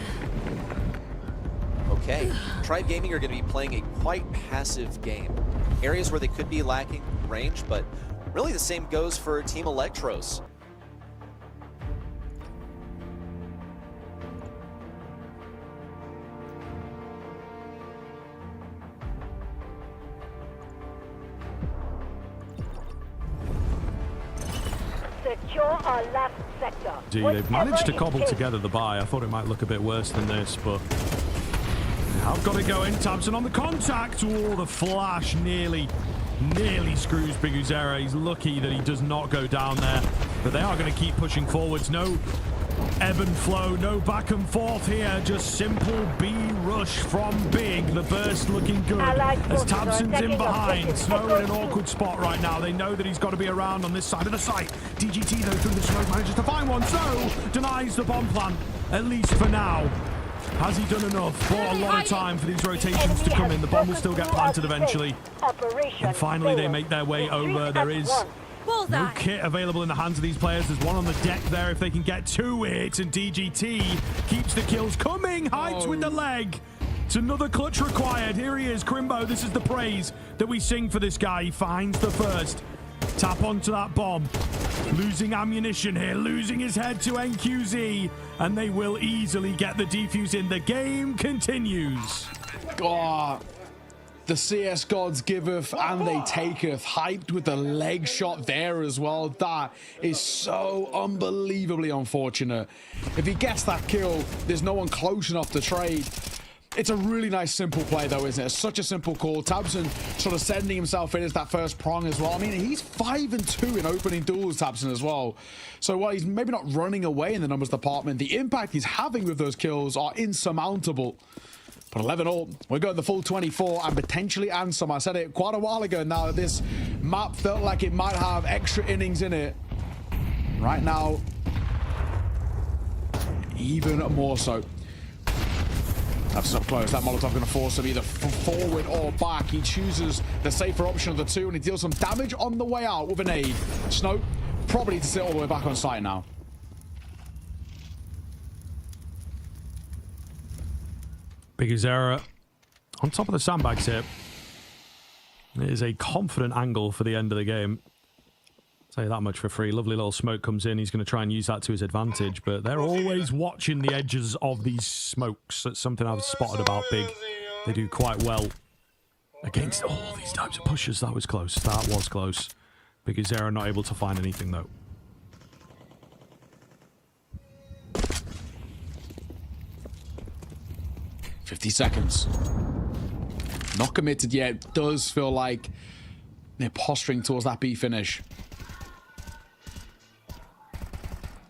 Okay, Tribe Gaming are going to be playing a quite passive game. Areas where they could be lacking range, but really the same goes for Team Electros. Secure our last sector. They've managed to cobble together the buy. I thought it might look a bit worse than this, but I've got to go in. tabseN on the contact. Oh, the flash nearly screws Biguzera. He's lucky that he does not go down there, but they are going to keep pushing forwards. No ebb and flow, no back and forth here, just simple B rush from Big. The burst looking good as tabseN's in behind. Snow in an awkward spot right now. They know that he's got to be around on this side of the site. DGT though through the smoke manages to find one. Snow denies the bomb plant, at least for now. Has he done enough? Bought a lot of time for these rotations to come in. The bomb will still get planted eventually. And finally they make their way over. There is no kit available in the hands of these players. There's one on the deck there if they can get to it. And DGT keeps the kills coming. Heights with the leg. It's another clutch required. Here he is, Crimbo. This is the praise that we sing for this guy. He finds the first. Tap onto that bomb. Losing ammunition here, losing his head to NQZ, and they will easily get the defuse in. The game continues. Oh, the CS gods giveth and they taketh. Hyped with the leg shot there as well. That is so unbelievably unfortunate. If he gets that kill, there's no one close enough to trade. It's a really nice, simple play, though, isn't it? It's such a simple call. tabseN sort of sending himself in as that first prong as well. I mean, he's 5-2 in opening duels, tabseN, as well. So while he's maybe not running away in the numbers department, the impact he's having with those kills are insurmountable. But 11-all, we're going the full 24 and potentially and some. I said it quite a while ago now that this map felt like it might have extra innings in it. Right now, even more so. That's up close. That Molotov going to force him either forward or back. He chooses the safer option of the two, and he deals some damage on the way out with an nade. Snow probably to sit all the way back on site now. Biguzera on top of the sandbags here. It is a confident angle for the end of the game. I'll tell you that much for free. Lovely little smoke comes in. He's going to try and use that to his advantage, but they're always watching the edges of these smokes. That's something I've spotted about Big. They do quite well against all these types of pushes. That was close. That was close. Biguzera not able to find anything, though. $50 seconds. Not committed yet. Does feel like they're posturing towards that B finish.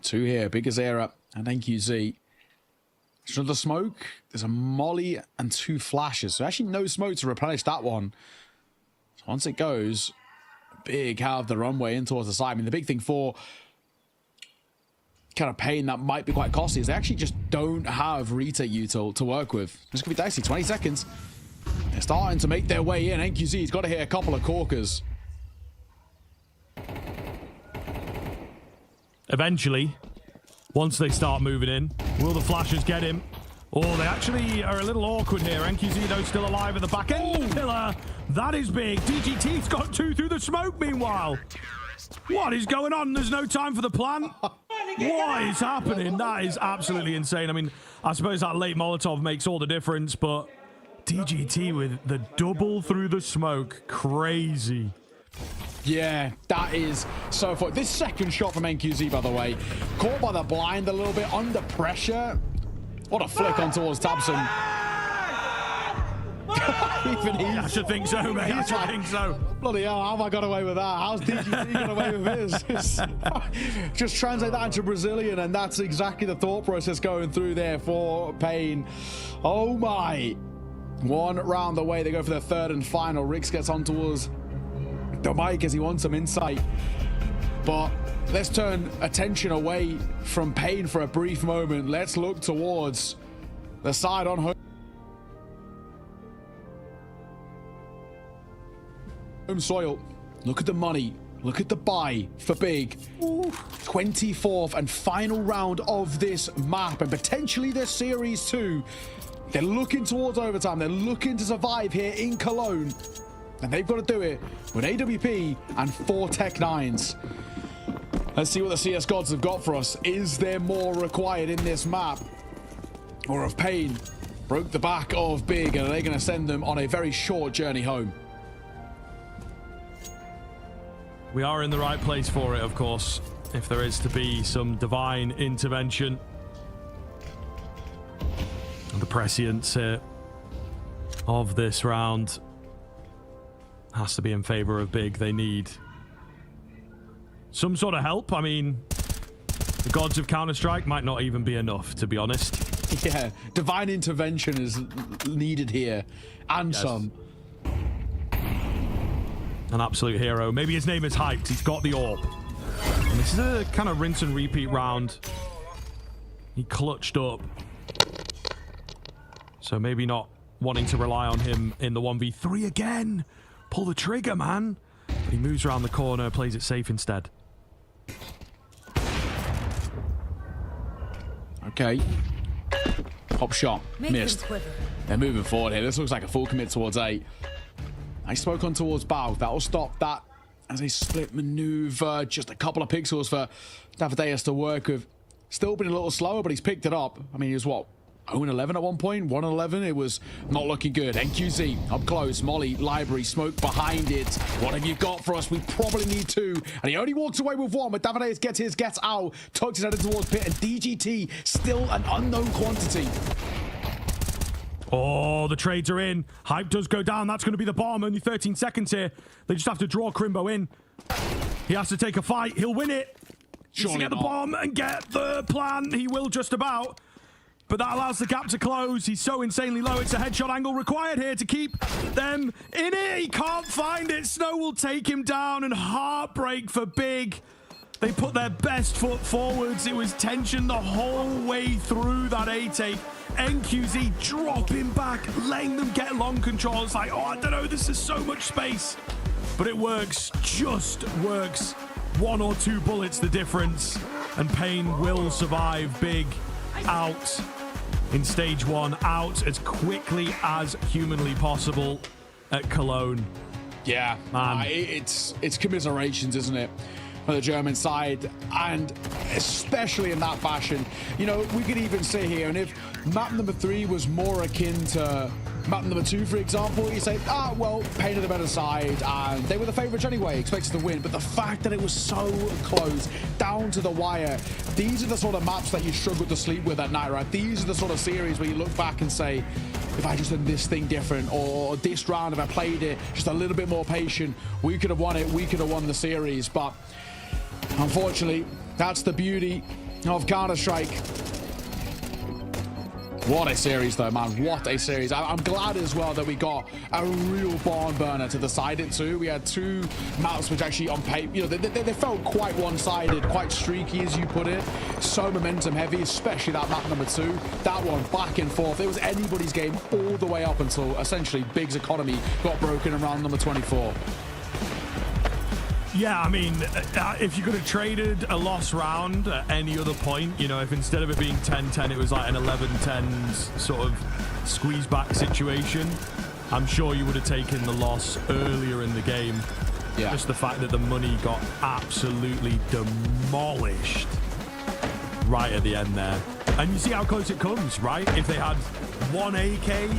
2 here. Biguzera and NQZ. There's another smoke. There's a molly and 2 flashes. So actually no smoke to replenish that one. So once it goes, Big have the runway in towards the side. I mean, the big thing for kind of pain that might be quite costly is they actually just don't have retake util to work with. This could be dicey. 20 seconds. They're starting to make their way in. NQZ's got to hit a couple of corkers. Eventually, once they start moving in, will the flashers get him? Oh, they actually are a little awkward here. NQZ, though, still alive at the back end. Pillar, that is big. DGT's got 2 through the smoke, meanwhile. What is going on? There's no time for the plan. What is happening? That is absolutely insane. I mean, I suppose that late Molotov makes all the difference, but DGT with the double through the smoke. Crazy. Yeah, that is so fun. This second shot from NQZ, by the way, caught by the blind a little bit under pressure. What a flick on towards tabseN. Even he, I should think so, mate. I should think so. Bloody hell, how have I got away with that? How's DGT got away with this? Just translate that into Brazilian, and that's exactly the thought process going through there for Pain. Oh my. One round away, they go for their third and final. Rix gets on towards the mic as he wants some insight. But let's turn attention away from Pain for a brief moment. Let's look towards the side on home soil. Look at the money. Look at the buy for Big. 24th and final round of this map and potentially this series too. They're looking towards overtime. They're looking to survive here in Cologne. And they've got to do it with AWP and 4 Tech-9s. Let's see what the CS gods have got for us. Is there more required in this map? Or have Pain broke the back of Big and are they going to send them on a very short journey home? We are in the right place for it, of course, if there is to be some divine intervention. The prescience here of this round has to be in favor of Big. They need some sort of help. I mean, the gods of Counter-Strike might not even be enough, to be honest. Yeah, divine intervention is needed here, and yes. some. An absolute hero. Maybe his name is Hyped. He's got the AWP. And this is a kind of rinse and repeat round. He clutched up. So maybe not wanting to rely on him in the 1v3 again. Pull the trigger, man. But he moves around the corner, plays it safe instead. Okay. Pop shot. Missed. They're moving forward here. This looks like a full commit towards A. Nice smoke on towards Bao. That'll stop that as a split maneuver. Just a couple of pixels for Davideus to work with. Still been a little slower, but he's picked it up. I mean, he was what? 0-11 at one point, 1-11. It was not looking good. NQZ up close. Molly, library, smoke behind it. What have you got for us? We probably need 2. And he only walks away with 1, but Davideus gets out, tucks his head towards pit, and DGT still an unknown quantity. Oh, the trades are in. Hype does go down. That's going to be the bomb. Only 13 seconds here. They just have to draw Crimbo in. He has to take a fight. He'll win it. Surely get the bomb and get the plan. He will just about. But that allows the gap to close. He's so insanely low. It's a headshot angle required here to keep them in it. He can't find it. Snow will take him down, and heartbreak for Big. They put their best foot forwards. It was tension the whole way through that A take. NQZ dropping back, letting them get long control. It's like, oh, I don't know, this is so much space. But it works, just works. 1 or 2 bullets the difference. And Pain will survive. Big out in stage 1, out as quickly as humanly possible at Cologne. Yeah, man. It's commiserations, isn't it? On the German side, and especially in that fashion. You know, we could even say here, and if map number 3 was more akin to map number 2, for example, you say, well, Pain are the better side, and they were the favourites anyway, expected to win. But the fact that it was so close, down to the wire, these are the sort of maps that you struggle to sleep with at night, right? These are the sort of series where you look back and say, if I just done this thing different, or this round, if I played it just a little bit more patient, we could have won it, we could have won the series. But unfortunately, that's the beauty of Counter-Strike. What a series, though, man. What a series. I'm glad as well that we got a real barn burner to decide it too. We had 2 maps which actually on paper, you know, they felt quite one-sided, quite streaky, as you put it. So momentum heavy, especially that map number 2. That one back and forth. It was anybody's game all the way up until essentially Big's economy got broken around number 24. Yeah, I mean, if you could have traded a lost round at any other point, you know, if instead of it being 10-10, it was like an 11-10 sort of squeeze back situation, I'm sure you would have taken the loss earlier in the game. Yeah. Just the fact that the money got absolutely demolished right at the end there. And you see how close it comes, right? If they had 1 AK,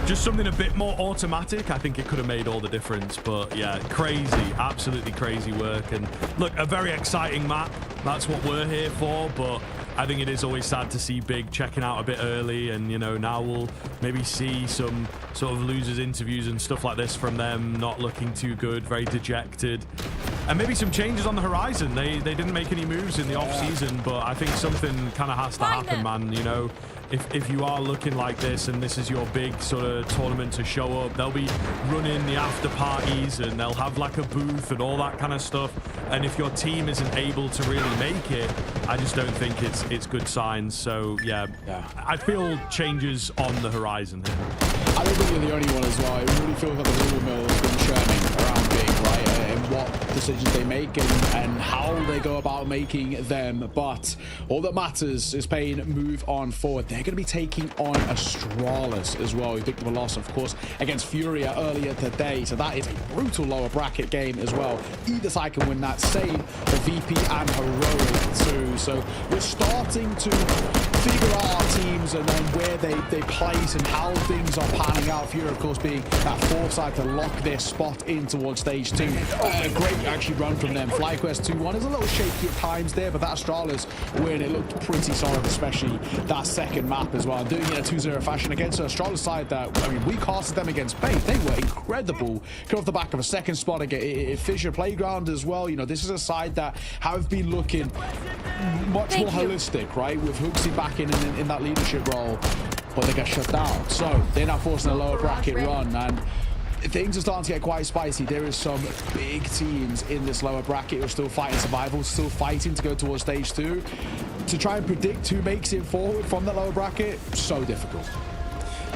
just something a bit more automatic, I think it could have made all the difference. But yeah, crazy, absolutely crazy work. And look, a very exciting map. That's what we're here for. But I think it is always sad to see Big checking out a bit early, and, you know, now we'll maybe see some sort of losers interviews and stuff like this from them, not looking too good, very dejected. And maybe some changes on the horizon. They didn't make any moves in the off-season, but I think something kind of has to happen, man. You know, if you are looking like this and this is your big sort of tournament to show up, they'll be running the after parties and they'll have like a booth and all that kind of stuff. And if your team isn't able to really make it, I just don't think it's good signs. So yeah, I feel changes on the horizon here. I don't think you're the only one as well. It really feels like the rumor mill has been churning around Big, right? And what decisions they make and how they go about making them. But all that matters is playing move on forward. They're going to be taking on Astralis as well. We picked up a loss, of course, against Furia earlier today. So that is a brutal lower bracket game as well. Either side can win that. Same for VP and Heroic too. So we're starting to figure out our teams and then where they place and how things are panning out. Furia, of course, being that foresight to lock their spot in towards stage 2. Great actually run from them. FlyQuest 2-1 is a little shaky at times there, but that Astralis win, it looked pretty solid, especially that second map as well. Doing it in a 2-0 fashion against an Astralis side that, I mean, we casted them against Bait. They were incredible. Come off the back of a second spot again. Fisher Playground as well. You know, this is a side that have been looking much more holistic, right? With Hooksy back in that leadership role, but they get shut down. So they're now forcing a lower bracket run, and things are starting to get quite spicy. There is some big teams in this lower bracket who are still fighting survival, still fighting to go towards stage 2. To try and predict who makes it forward from that lower bracket, so difficult.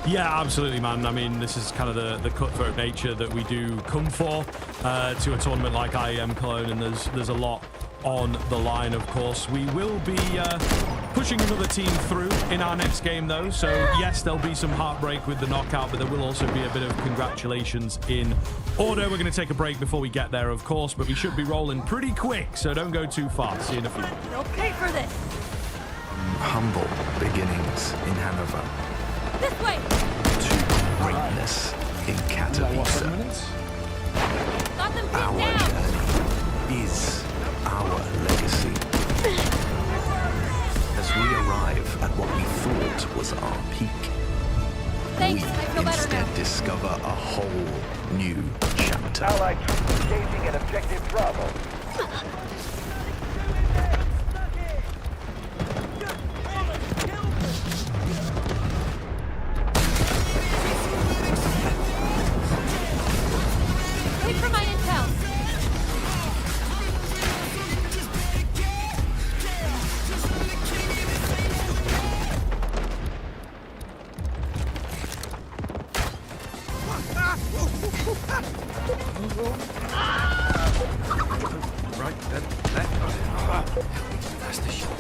Yeah, absolutely, man. I mean, this is kind of the cutthroat nature that we do come for to a tournament like IEM Cologne, and there's a lot on the line, of course. We will be pushing another team through in our next game, though. So, yes, there'll be some heartbreak with the knockout, but there will also be a bit of congratulations in order. We're going to take a break before we get there, of course, but we should be rolling pretty quick, so don't go too far. See you in a few. You'll pay for this. Humble beginnings in Hanover. This way. To greatness in Katowice. Got them pinned Our down. journey is our legacy. As we arrive at what we thought was our peak, Thanks, we I feel better instead now. discover a whole new chapter. Allied troops engaging at objective Bravo. Wait for my intel. Right, left. That's the shot.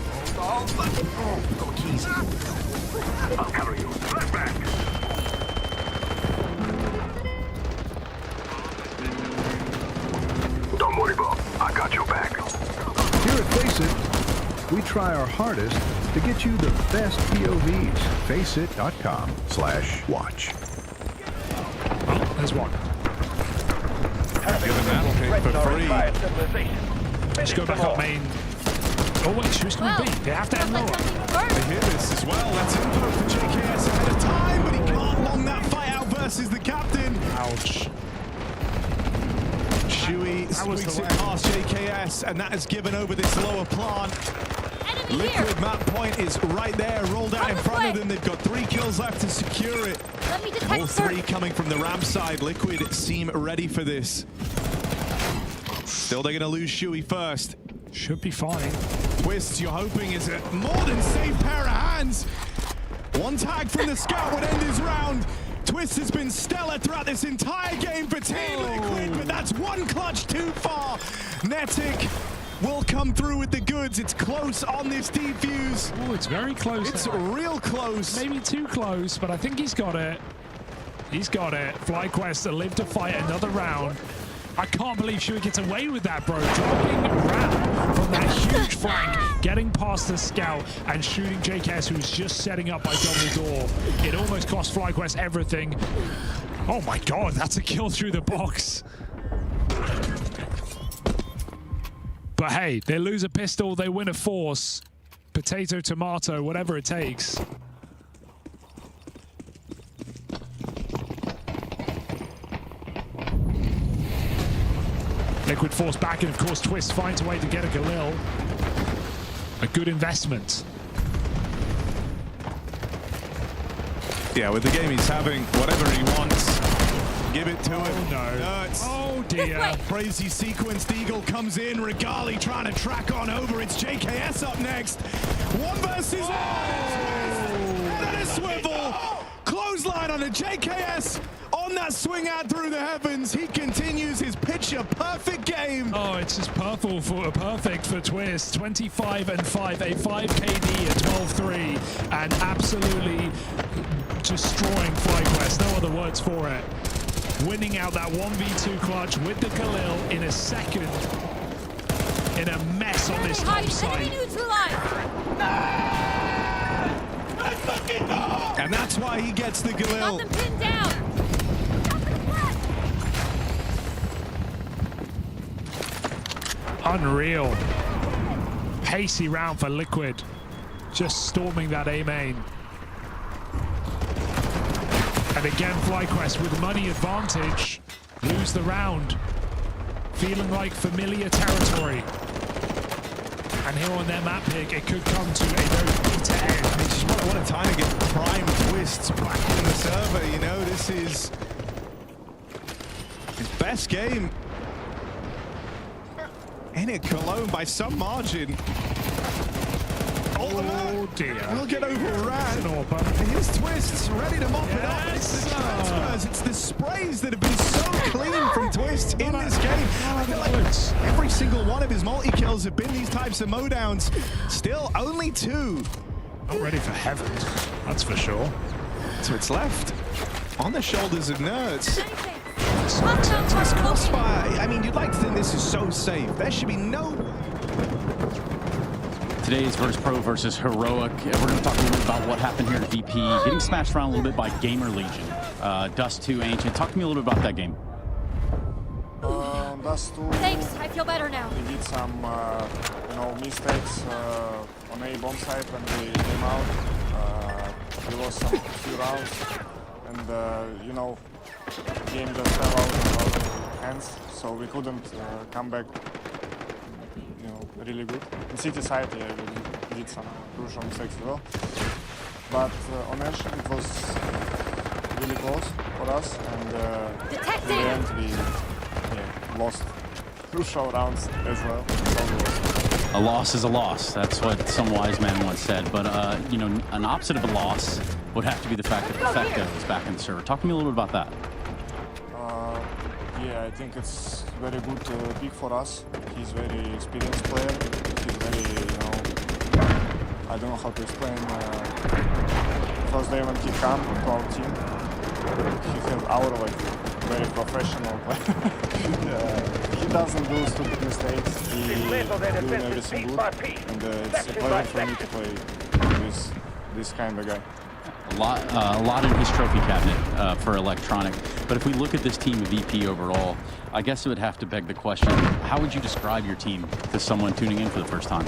Got keys. I'll cover you. Flashback. Don't worry, Bob. I got your back. Here at Face It, we try our hardest to get you the best POVs. Faceit.com/watch. There's one. Given that pick for free. Let's go back up main. Oh wait, she was coming B. They have to end lower. They hear this as well. That's info for JKS ahead of time, but he can't long that fight out versus the captain. Ouch. Shuey squeaks it past JKS, and that has given over this lower plant. Liquid map point is right there, rolled out in front of them. They've got 3 kills left to secure it. Let me detect All 3 coming from the ramp side. Liquid seem ready for this. Still, they're going to lose Shuey first. Should be fine. Twists, you're hoping, is a more than safe pair of hands. One tag from the scout would end his round. Twist has been stellar throughout this entire game for Team Liquid, but that's one clutch too far. Netic will come through with the goods. It's close on this defuse. Oh, it's very close. It's now. real close. Maybe too close, but I think he's got it. He's got it. FlyQuest to live to fight another round. I can't believe Shuey gets away with that, bro. Dropping Ram from that huge flank, getting past the scout, and shooting JKS, who's just setting up by double door. It almost cost FlyQuest everything. Oh my god, that's a kill through the box. But hey, they lose a pistol, they win a force. Potato, tomato, whatever it takes. Liquid force back, and of course Twist finds a way to get a Galil. A good investment. Yeah, with the game he's having, whatever he wants, give it to him. No. Oh dear. Crazy sequenced Eagle comes in. Regali trying to track on over. It's JKS up next. 1 versus 1. And then a swivel. Clothesline on a JKS. On that swing out through the heavens, he continues his picture perfect game. Oh, it's just perfect for Twist. 25 and 5, a 5 KD at 12-3, and absolutely destroying FlyQuest. No other words for it. Winning out that 1v2 clutch with the Galil in a second. In a mess on this top side. And that's why he gets the Galil. Got them pinned down. Unreal. Pacey round for Liquid. Just storming that A main. And again, FlyQuest with money advantage. Lose the round. Feeling like familiar territory. And here on their map pick, it could come to a very bitter end. Just what a time to get prime Twists back in the server. You know, this is his best game. In it, Cologne by some margin. Oh dear. We'll get overran. Here's Twists ready to mop it up. It's the transfers, it's the sprays that have been so clean from Twists in this game. I feel like every single one of his multi-kills have been these types of mowdowns. Still only 2. Not ready for heaven, that's for sure. So it's left on the shoulders of Nerds. Twist Crossfire. I mean, you'd like to think this is so safe. There should be no... Today's Virtus Pro versus Heroic. We're going to talk a little bit about what happened here at VP. Getting smashed around a little bit by Gamer Legion. Dust 2 Ancient. Talk to me a little bit about that game. Dust 2. Thanks, I feel better now. We did some, mistakes on A bomb site when we came out. We lost some few rounds, and the game just fell out of our hands, so we couldn't come back, really good. In City side, yeah, we did some crucial mistakes as well. But on Edge, it was really close for us, and in the end, we lost crucial rounds as well. A loss is a loss. That's what some wise man once said. But, an opposite of a loss would have to be the fact that Perfecto is back in the server. Talk to me a little bit about that. Yeah, I think it's very good pick for us. He's very experienced player. He's very, I don't know how to explain. First day when he came to our team, he had our very professional play. He doesn't do stupid mistakes. He's doing everything good, and it's a pleasure for me to play with this kind of guy. A lot in his trophy cabinet for Electronic. But if we look at this team of VP overall, I guess it would have to beg the question, how would you describe your team to someone tuning in for the first time?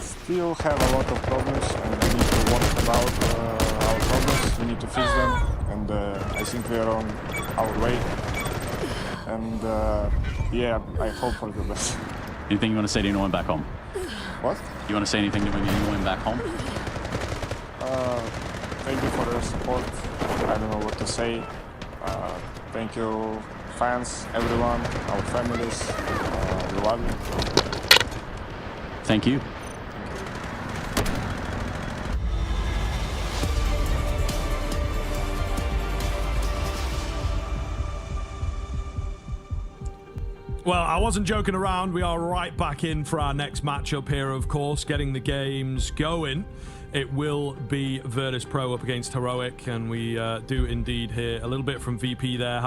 Still have a lot of problems, and we need to work about our problems. We need to fix them, and I think we are on our way. And yeah, I hope for the best. Anything you want to say to anyone back home? What? You want to say anything to anyone back home? Thank you for your support. I don't know what to say. Thank you, fans, everyone, our families. We love you. Thank you. Well, I wasn't joking around. We are right back in for our next matchup here, of course, getting the games going. It will be Virtus Pro up against Heroic, and we do indeed hear a little bit from VP there.